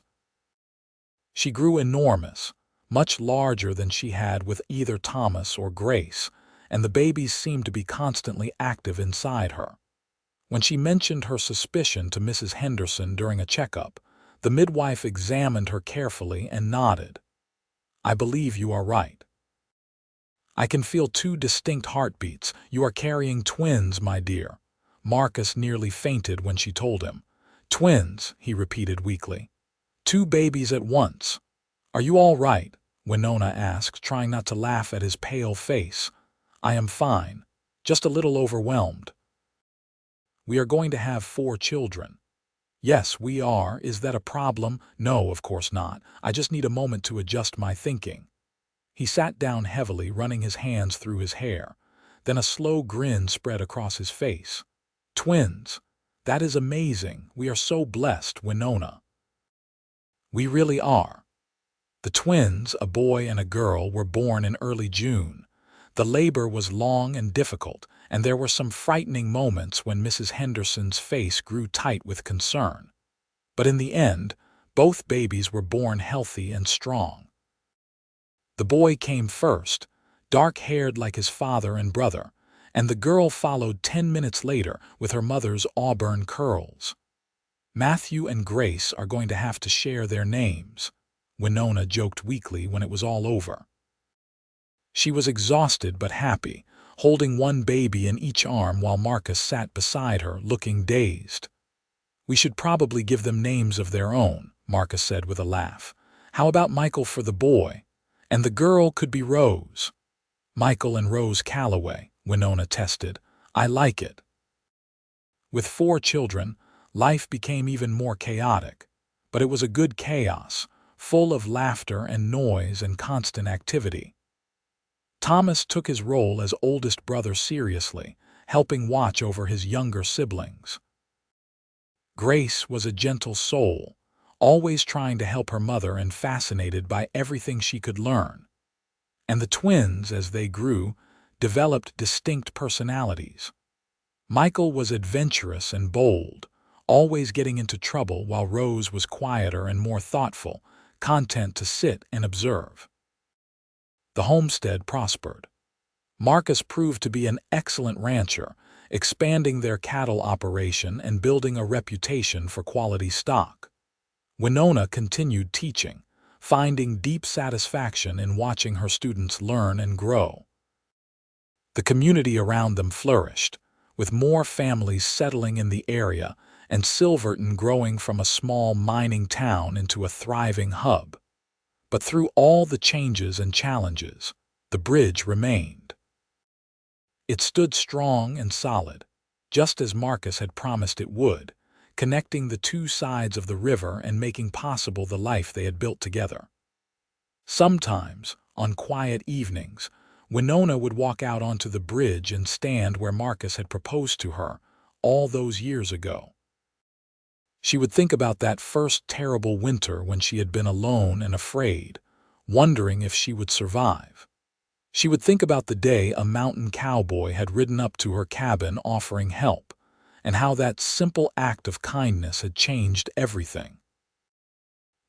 She grew enormous, much larger than she had with either Thomas or Grace, and the babies seemed to be constantly active inside her. When she mentioned her suspicion to Mrs. Henderson during a checkup, the midwife examined her carefully and nodded. "I believe you are right. I can feel 2 distinct heartbeats. You are carrying twins, my dear." Marcus nearly fainted when she told him. "Twins," he repeated weakly. 2 babies at once. "Are you all right?" Winona asked, trying not to laugh at his pale face. "I am fine, just a little overwhelmed." "We are going to have 4 children." "Yes, we are. Is that a problem?" "No, of course not. I just need a moment to adjust my thinking." He sat down heavily, running his hands through his hair. Then a slow grin spread across his face. "Twins. That is amazing. We are so blessed, Winona." "We really are." The twins, a boy and a girl, were born in early June. The labor was long and difficult, and there were some frightening moments when Mrs. Henderson's face grew tight with concern. But in the end, both babies were born healthy and strong. The boy came first, dark-haired like his father and brother, and the girl followed 10 minutes later with her mother's auburn curls. "Matthew and Grace are going to have to share their names," Winona joked weakly when it was all over. She was exhausted but happy, holding one baby in each arm while Marcus sat beside her, looking dazed. "We should probably give them names of their own," Marcus said with a laugh. "How about Michael for the boy? And the girl could be Rose." "Michael and Rose Calloway," Winona tested. "I like it." With 4 children, life became even more chaotic, but it was a good chaos, full of laughter and noise and constant activity. Thomas took his role as oldest brother seriously, helping watch over his younger siblings. Grace was a gentle soul, always trying to help her mother and fascinated by everything she could learn. And the twins, as they grew, developed distinct personalities. Michael was adventurous and bold, always getting into trouble while Rose was quieter and more thoughtful, content to sit and observe. The homestead prospered. Marcus proved to be an excellent rancher, expanding their cattle operation and building a reputation for quality stock. Winona continued teaching, finding deep satisfaction in watching her students learn and grow. The community around them flourished, with more families settling in the area and Silverton growing from a small mining town into a thriving hub. But through all the changes and challenges, the bridge remained. It stood strong and solid, just as Marcus had promised it would, connecting the two sides of the river and making possible the life they had built together. Sometimes, on quiet evenings, Winona would walk out onto the bridge and stand where Marcus had proposed to her all those years ago. She would think about that first terrible winter when she had been alone and afraid, wondering if she would survive. She would think about the day a mountain cowboy had ridden up to her cabin offering help, and how that simple act of kindness had changed everything.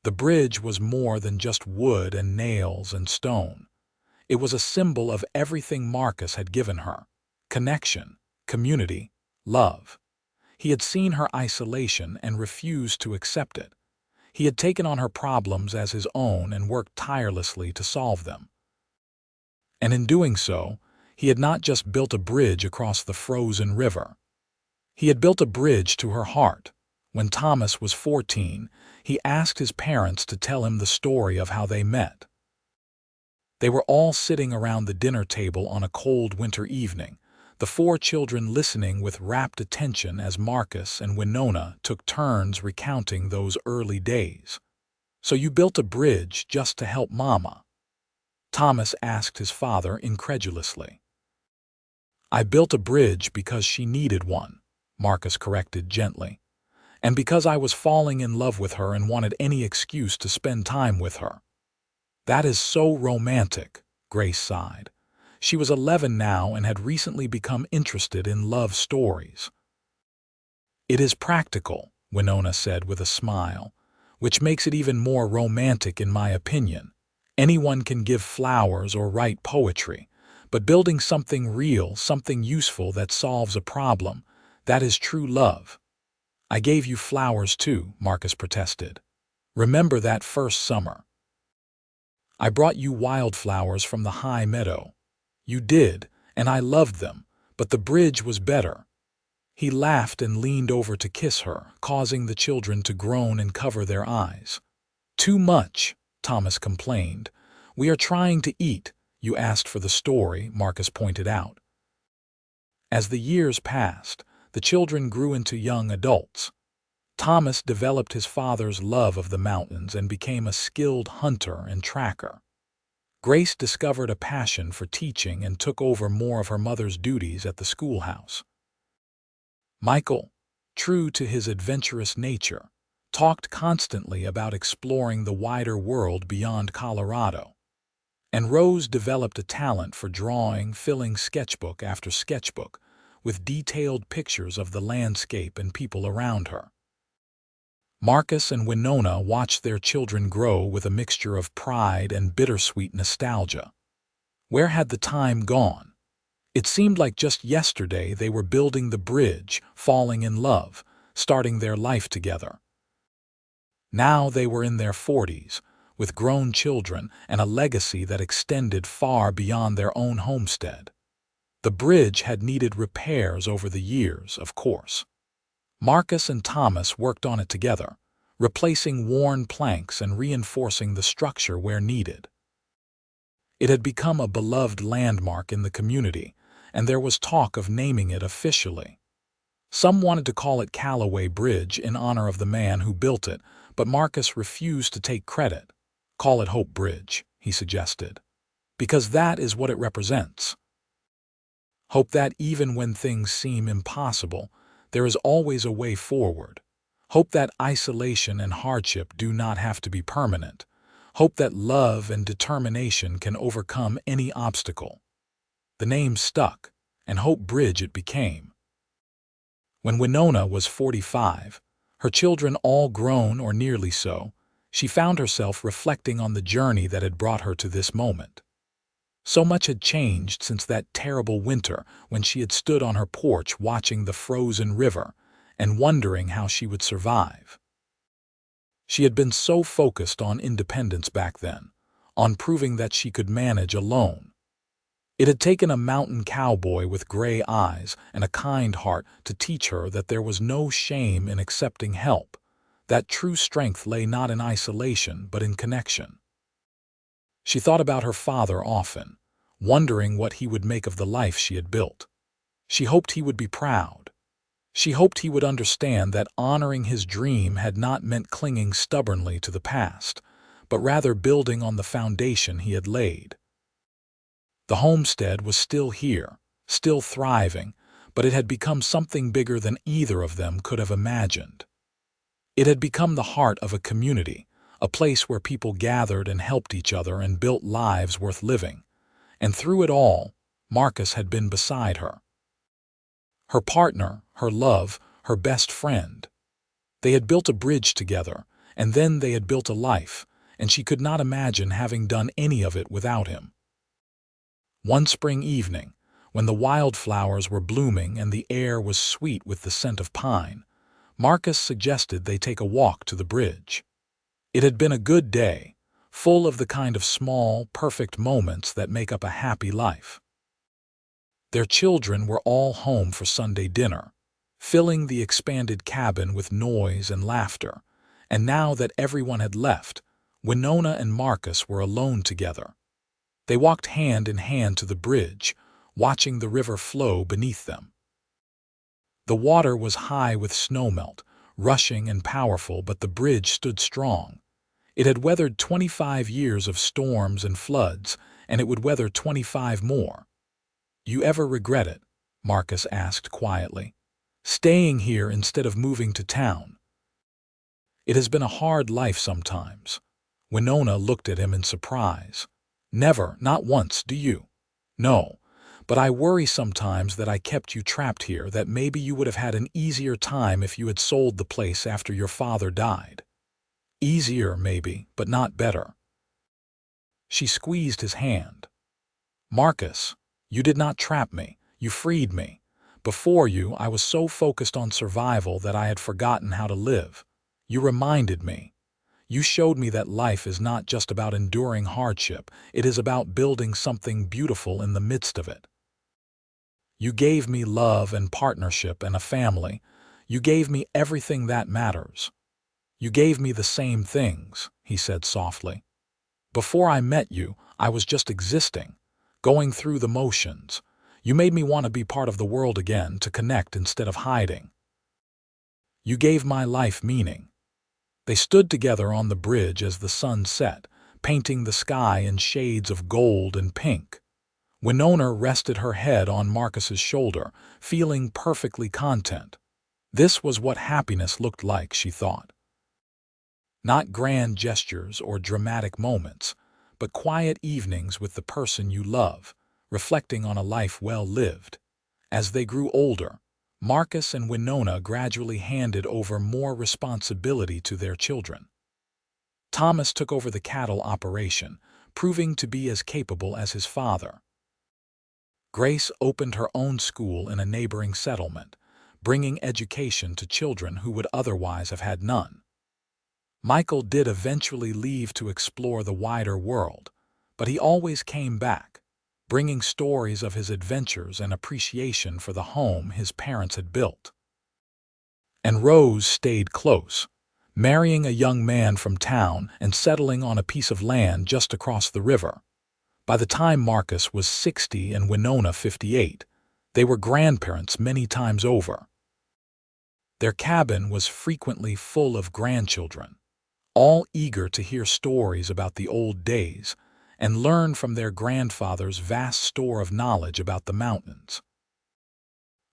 The bridge was more than just wood and nails and stone. It was a symbol of everything Marcus had given her: connection, community, love. He had seen her isolation and refused to accept it. He had taken on her problems as his own and worked tirelessly to solve them. And in doing so, he had not just built a bridge across the frozen river. He had built a bridge to her heart. When Thomas was 14, he asked his parents to tell him the story of how they met. They were all sitting around the dinner table on a cold winter evening, the four children listening with rapt attention as Marcus and Winona took turns recounting those early days. "So you built a bridge just to help Mama?" Thomas asked his father incredulously. "I built a bridge because she needed one," Marcus corrected gently, "and because I was falling in love with her and wanted any excuse to spend time with her." "That is so romantic," Grace sighed. She was 11 now and had recently become interested in love stories. "It is practical," Winona said with a smile, "which makes it even more romantic in my opinion. Anyone can give flowers or write poetry, but building something real, something useful that solves a problem, that is true love." "I gave you flowers too," Marcus protested. "Remember that first summer? I brought you wildflowers from the high meadow. You did, and I loved them, but the bridge was better." He laughed and leaned over to kiss her, causing the children to groan and cover their eyes. "Too much," Thomas complained. "We are trying to eat. You asked for the story," Marcus pointed out. As the years passed, the children grew into young adults. Thomas developed his father's love of the mountains and became a skilled hunter and tracker. Grace discovered a passion for teaching and took over more of her mother's duties at the schoolhouse. Michael, true to his adventurous nature, talked constantly about exploring the wider world beyond Colorado. And Rose developed a talent for drawing, filling sketchbook after sketchbook with detailed pictures of the landscape and people around her. Marcus and Winona watched their children grow with a mixture of pride and bittersweet nostalgia. Where had the time gone? It seemed like just yesterday they were building the bridge, falling in love, starting their life together. Now they were in their 40s, with grown children and a legacy that extended far beyond their own homestead. The bridge had needed repairs over the years, of course. Marcus and Thomas worked on it together, replacing worn planks and reinforcing the structure where needed. It had become a beloved landmark in the community, and there was talk of naming it officially. Some wanted to call it Calloway Bridge in honor of the man who built it, but Marcus refused to take credit. "Call it Hope Bridge," he suggested, "because that is what it represents. Hope that even when things seem impossible, there is always a way forward. Hope that isolation and hardship do not have to be permanent. Hope that love and determination can overcome any obstacle." The name stuck, and Hope Bridge it became. When Winona was 45, her children all grown or nearly so, she found herself reflecting on the journey that had brought her to this moment. So much had changed since that terrible winter when she had stood on her porch watching the frozen river and wondering how she would survive. She had been so focused on independence back then, on proving that she could manage alone. It had taken a mountain cowboy with gray eyes and a kind heart to teach her that there was no shame in accepting help, that true strength lay not in isolation but in connection. She thought about her father often, wondering what he would make of the life she had built. She hoped he would be proud. She hoped he would understand that honoring his dream had not meant clinging stubbornly to the past, but rather building on the foundation he had laid. The homestead was still here, still thriving, but it had become something bigger than either of them could have imagined. It had become the heart of a community, a place where people gathered and helped each other and built lives worth living. And through it all, Marcus had been beside her. Her partner, her love, her best friend. They had built a bridge together, and then they had built a life, and she could not imagine having done any of it without him. One spring evening, when the wildflowers were blooming and the air was sweet with the scent of pine, Marcus suggested they take a walk to the bridge. It had been a good day, full of the kind of small, perfect moments that make up a happy life. Their children were all home for Sunday dinner, filling the expanded cabin with noise and laughter, and now that everyone had left, Winona and Marcus were alone together. They walked hand in hand to the bridge, watching the river flow beneath them. The water was high with snowmelt, rushing and powerful, but the bridge stood strong. It had weathered 25 years of storms and floods, and it would weather 25 more. "You ever regret it?" Marcus asked quietly. "Staying here instead of moving to town?" "It has been a hard life sometimes." Winona looked at him in surprise. "Never, not once, do you?" "No, but I worry sometimes that I kept you trapped here, that maybe you would have had an easier time if you had sold the place after your father died." "Easier, maybe, but not better." She squeezed his hand. "Marcus, you did not trap me, you freed me. Before you, I was so focused on survival that I had forgotten how to live. You reminded me. You showed me that life is not just about enduring hardship, it is about building something beautiful in the midst of it. You gave me love and partnership and a family. You gave me everything that matters. You gave me the same things," he said softly. "Before I met you, I was just existing, going through the motions. You made me want to be part of the world again, to connect instead of hiding. You gave my life meaning." They stood together on the bridge as the sun set, painting the sky in shades of gold and pink. Winona rested her head on Marcus's shoulder, feeling perfectly content. This was what happiness looked like, she thought. Not grand gestures or dramatic moments, but quiet evenings with the person you love, reflecting on a life well lived. As they grew older, Marcus and Winona gradually handed over more responsibility to their children. Thomas took over the cattle operation, proving to be as capable as his father. Grace opened her own school in a neighboring settlement, bringing education to children who would otherwise have had none. Michael did eventually leave to explore the wider world, but he always came back, bringing stories of his adventures and appreciation for the home his parents had built. And Rose stayed close, marrying a young man from town and settling on a piece of land just across the river. By the time Marcus was 60 and Winona 58, they were grandparents many times over. Their cabin was frequently full of grandchildren, all eager to hear stories about the old days and learn from their grandfather's vast store of knowledge about the mountains.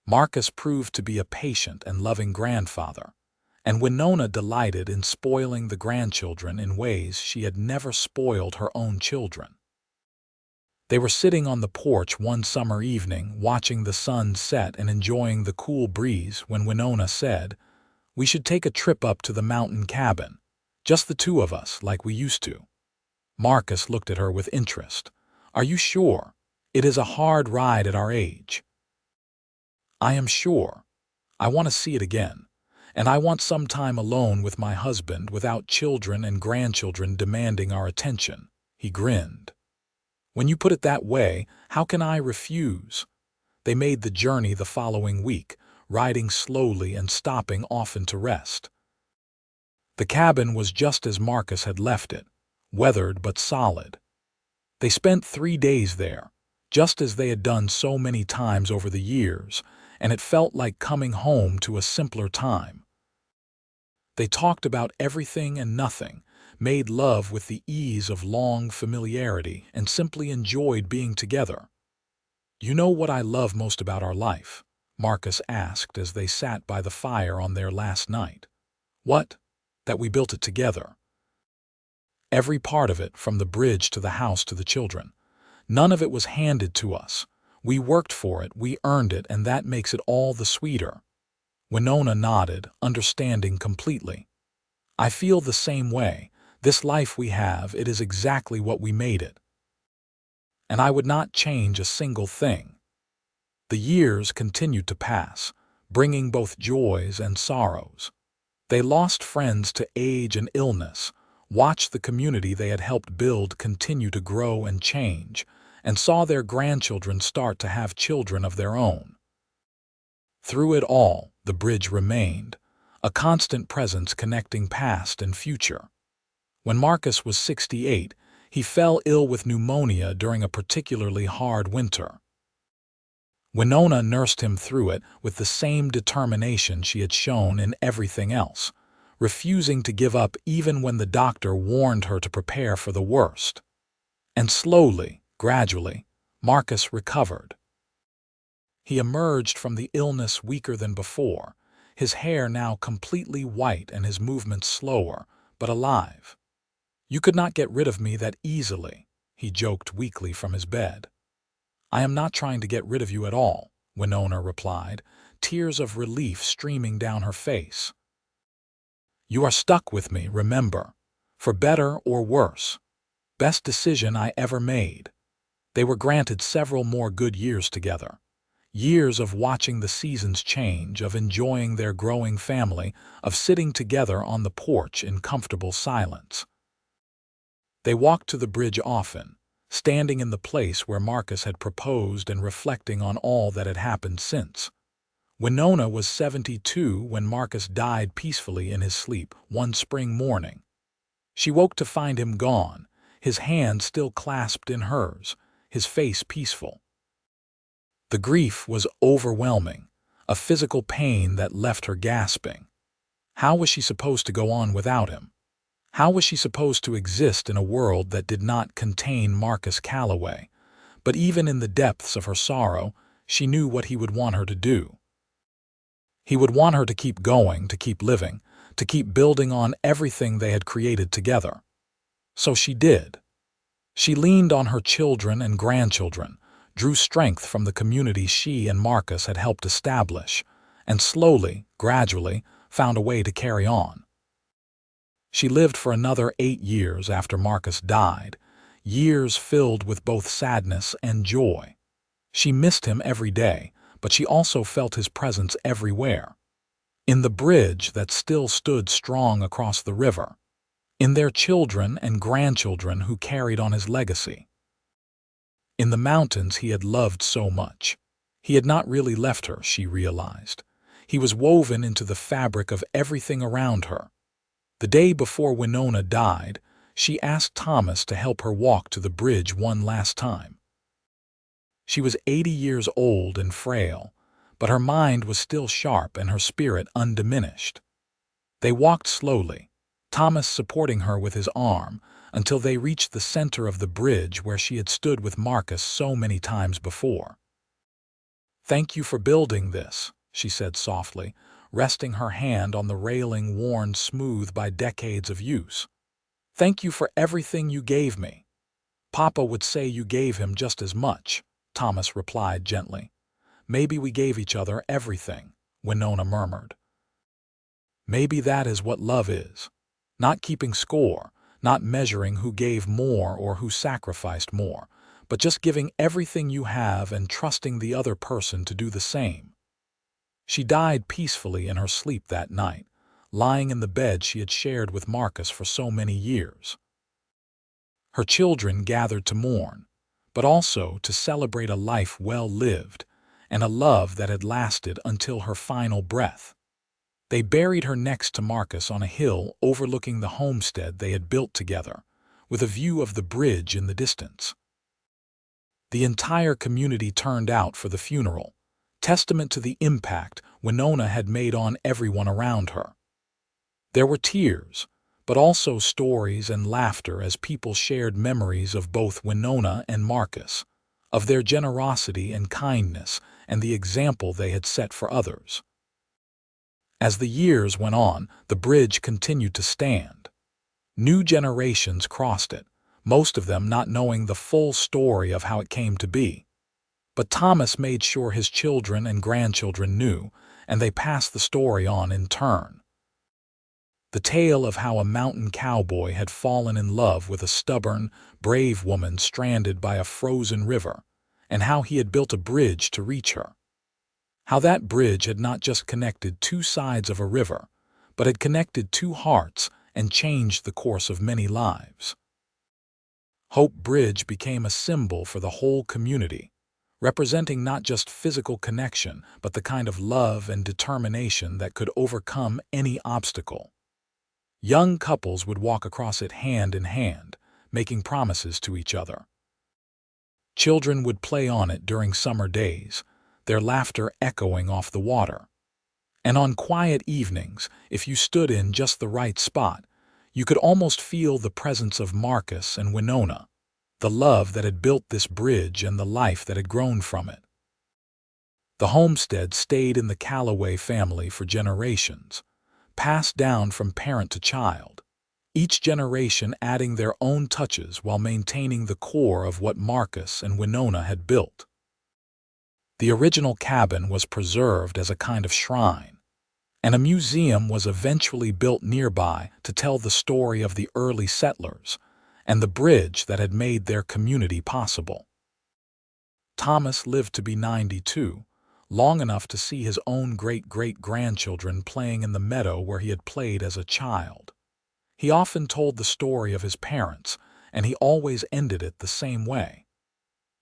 Marcus proved to be a patient and loving grandfather, and Winona delighted in spoiling the grandchildren in ways she had never spoiled her own children. They were sitting on the porch one summer evening, watching the sun set and enjoying the cool breeze when Winona said, "We should take a trip up to the mountain cabin. Just the two of us, like we used to." Marcus looked at her with interest. "Are you sure? It is a hard ride at our age." "I am sure. I want to see it again. And I want some time alone with my husband without children and grandchildren demanding our attention." He grinned. "When you put it that way, how can I refuse?" They made the journey the following week, riding slowly and stopping often to rest. The cabin was just as Marcus had left it, weathered but solid. They spent 3 days there, just as they had done so many times over the years, and it felt like coming home to a simpler time. They talked about everything and nothing, made love with the ease of long familiarity, and simply enjoyed being together. "You know what I love most about our life?" Marcus asked as they sat by the fire on their last night. "What?" "That we built it together. Every part of it, from the bridge to the house to the children. None of it was handed to us. We worked for it, we earned it, and that makes it all the sweeter." Winona nodded, understanding completely. "I feel the same way. This life we have, it is exactly what we made it. And I would not change a single thing." The years continued to pass, bringing both joys and sorrows. They lost friends to age and illness, watched the community they had helped build continue to grow and change, and saw their grandchildren start to have children of their own. Through it all, the bridge remained, a constant presence connecting past and future. When Marcus was 68, he fell ill with pneumonia during a particularly hard winter. Winona nursed him through it with the same determination she had shown in everything else, refusing to give up even when the doctor warned her to prepare for the worst. And slowly, gradually, Marcus recovered. He emerged from the illness weaker than before, his hair now completely white and his movements slower, but alive. "You could not get rid of me that easily," he joked weakly from his bed. "I am not trying to get rid of you at all," Winona replied, tears of relief streaming down her face. "You are stuck with me, remember, for better or worse. Best decision I ever made." They were granted several more good years together. Years of watching the seasons change, of enjoying their growing family, of sitting together on the porch in comfortable silence. They walked to the bridge often, standing in the place where Marcus had proposed and reflecting on all that had happened since. Winona was 72 when Marcus died peacefully in his sleep one spring morning. She woke to find him gone, his hand still clasped in hers, his face peaceful. The grief was overwhelming, a physical pain that left her gasping. How was she supposed to go on without him? How was she supposed to exist in a world that did not contain Marcus Calloway? But even in the depths of her sorrow, she knew what he would want her to do. He would want her to keep going, to keep living, to keep building on everything they had created together. So she did. She leaned on her children and grandchildren, drew strength from the community she and Marcus had helped establish, and slowly, gradually, found a way to carry on. She lived for another 8 years after Marcus died, years filled with both sadness and joy. She missed him every day, but she also felt his presence everywhere. In the bridge that still stood strong across the river, in their children and grandchildren who carried on his legacy. In the mountains he had loved so much. He had not really left her, she realized. He was woven into the fabric of everything around her. The day before Winona died, she asked Thomas to help her walk to the bridge one last time. She was 80 years old and frail, but her mind was still sharp and her spirit undiminished. They walked slowly, Thomas supporting her with his arm, until they reached the center of the bridge where she had stood with Marcus so many times before. "Thank you for building this," she said softly, resting her hand on the railing worn smooth by decades of use. "Thank you for everything you gave me." "Papa would say you gave him just as much," Thomas replied gently. "Maybe we gave each other everything," Winona murmured. "Maybe that is what love is. Not keeping score, not measuring who gave more or who sacrificed more, but just giving everything you have and trusting the other person to do the same." She died peacefully in her sleep that night, lying in the bed she had shared with Marcus for so many years. Her children gathered to mourn, but also to celebrate a life well lived and a love that had lasted until her final breath. They buried her next to Marcus on a hill overlooking the homestead they had built together, with a view of the bridge in the distance. The entire community turned out for the funeral, testament to the impact Winona had made on everyone around her. There were tears, but also stories and laughter as people shared memories of both Winona and Marcus, of their generosity and kindness and the example they had set for others. As the years went on, the bridge continued to stand. New generations crossed it, most of them not knowing the full story of how it came to be. But Thomas made sure his children and grandchildren knew, and they passed the story on in turn. The tale of how a mountain cowboy had fallen in love with a stubborn, brave woman stranded by a frozen river, and how he had built a bridge to reach her. How that bridge had not just connected two sides of a river, but had connected two hearts and changed the course of many lives. Hope Bridge became a symbol for the whole community, representing not just physical connection, but the kind of love and determination that could overcome any obstacle. Young couples would walk across it hand in hand, making promises to each other. Children would play on it during summer days, their laughter echoing off the water. And on quiet evenings, if you stood in just the right spot, you could almost feel the presence of Marcus and Winona, the love that had built this bridge and the life that had grown from it. The homestead stayed in the Calloway family for generations, passed down from parent to child, each generation adding their own touches while maintaining the core of what Marcus and Winona had built. The original cabin was preserved as a kind of shrine, and a museum was eventually built nearby to tell the story of the early settlers and the bridge that had made their community possible. Thomas lived to be 92, long enough to see his own great-great-grandchildren playing in the meadow where he had played as a child. He often told the story of his parents, and he always ended it the same way.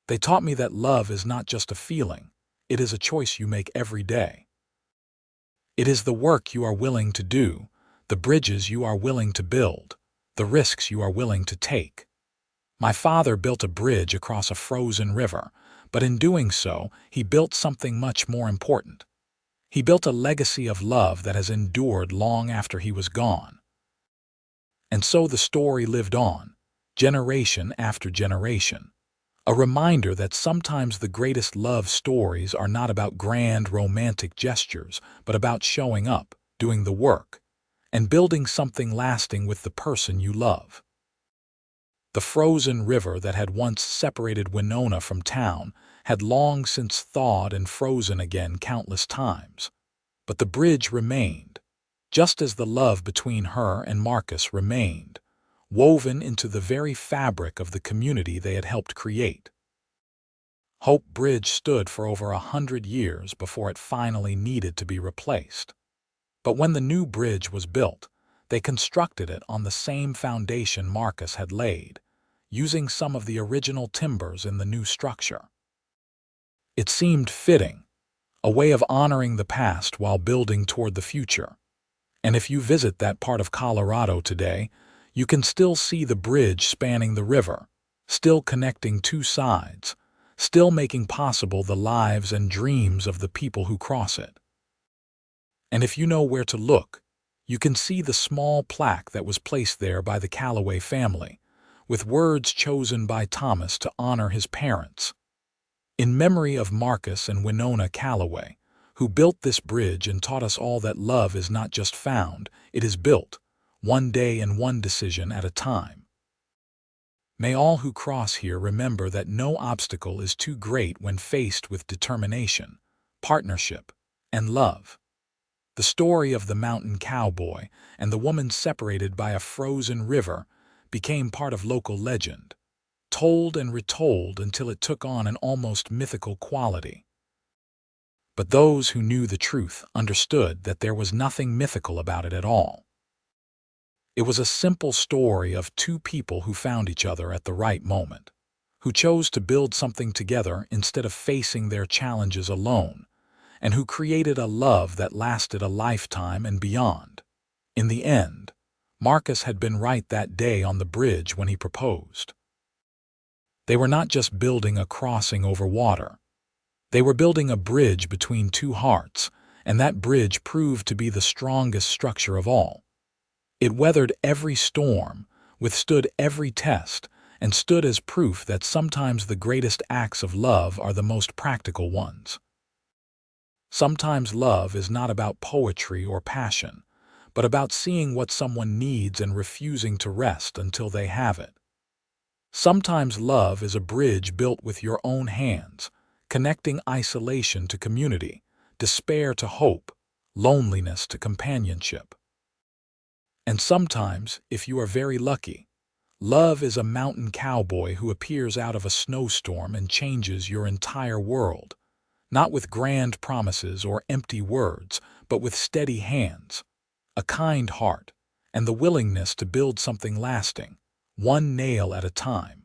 "They taught me that love is not just a feeling, it is a choice you make every day. It is the work you are willing to do, the bridges you are willing to build, the risks you are willing to take." My father built a bridge across a frozen river, but in doing so, he built something much more important. He built a legacy of love that has endured long after he was gone. And so the story lived on, generation after generation. A reminder that sometimes the greatest love stories are not about grand romantic gestures, but about showing up, doing the work, and building something lasting with the person you love. The frozen river that had once separated Winona from town had long since thawed and frozen again countless times. But the bridge remained, just as the love between her and Marcus remained, woven into the very fabric of the community they had helped create. Hope Bridge stood for over 100 years before it finally needed to be replaced. But when the new bridge was built, they constructed it on the same foundation Marcus had laid, using some of the original timbers in the new structure. It seemed fitting, a way of honoring the past while building toward the future. And if you visit that part of Colorado today, you can still see the bridge spanning the river, still connecting two sides, still making possible the lives and dreams of the people who cross it. And if you know where to look, you can see the small plaque that was placed there by the Calloway family, with words chosen by Thomas to honor his parents. In memory of Marcus and Winona Calloway, who built this bridge and taught us all that love is not just found, it is built, one day and one decision at a time. May all who cross here remember that no obstacle is too great when faced with determination, partnership, and love. The story of the mountain cowboy and the woman separated by a frozen river became part of local legend, told and retold until it took on an almost mythical quality. But those who knew the truth understood that there was nothing mythical about it at all. It was a simple story of two people who found each other at the right moment, who chose to build something together instead of facing their challenges alone, and who created a love that lasted a lifetime and beyond. In the end, Marcus had been right that day on the bridge when he proposed. They were not just building a crossing over water. They were building a bridge between two hearts, and that bridge proved to be the strongest structure of all. It weathered every storm, withstood every test, and stood as proof that sometimes the greatest acts of love are the most practical ones. Sometimes love is not about poetry or passion, but about seeing what someone needs and refusing to rest until they have it. Sometimes love is a bridge built with your own hands, connecting isolation to community, despair to hope, loneliness to companionship. And sometimes, if you are very lucky, love is a mountain cowboy who appears out of a snowstorm and changes your entire world, not with grand promises or empty words, but with steady hands, a kind heart, and the willingness to build something lasting, one nail at a time.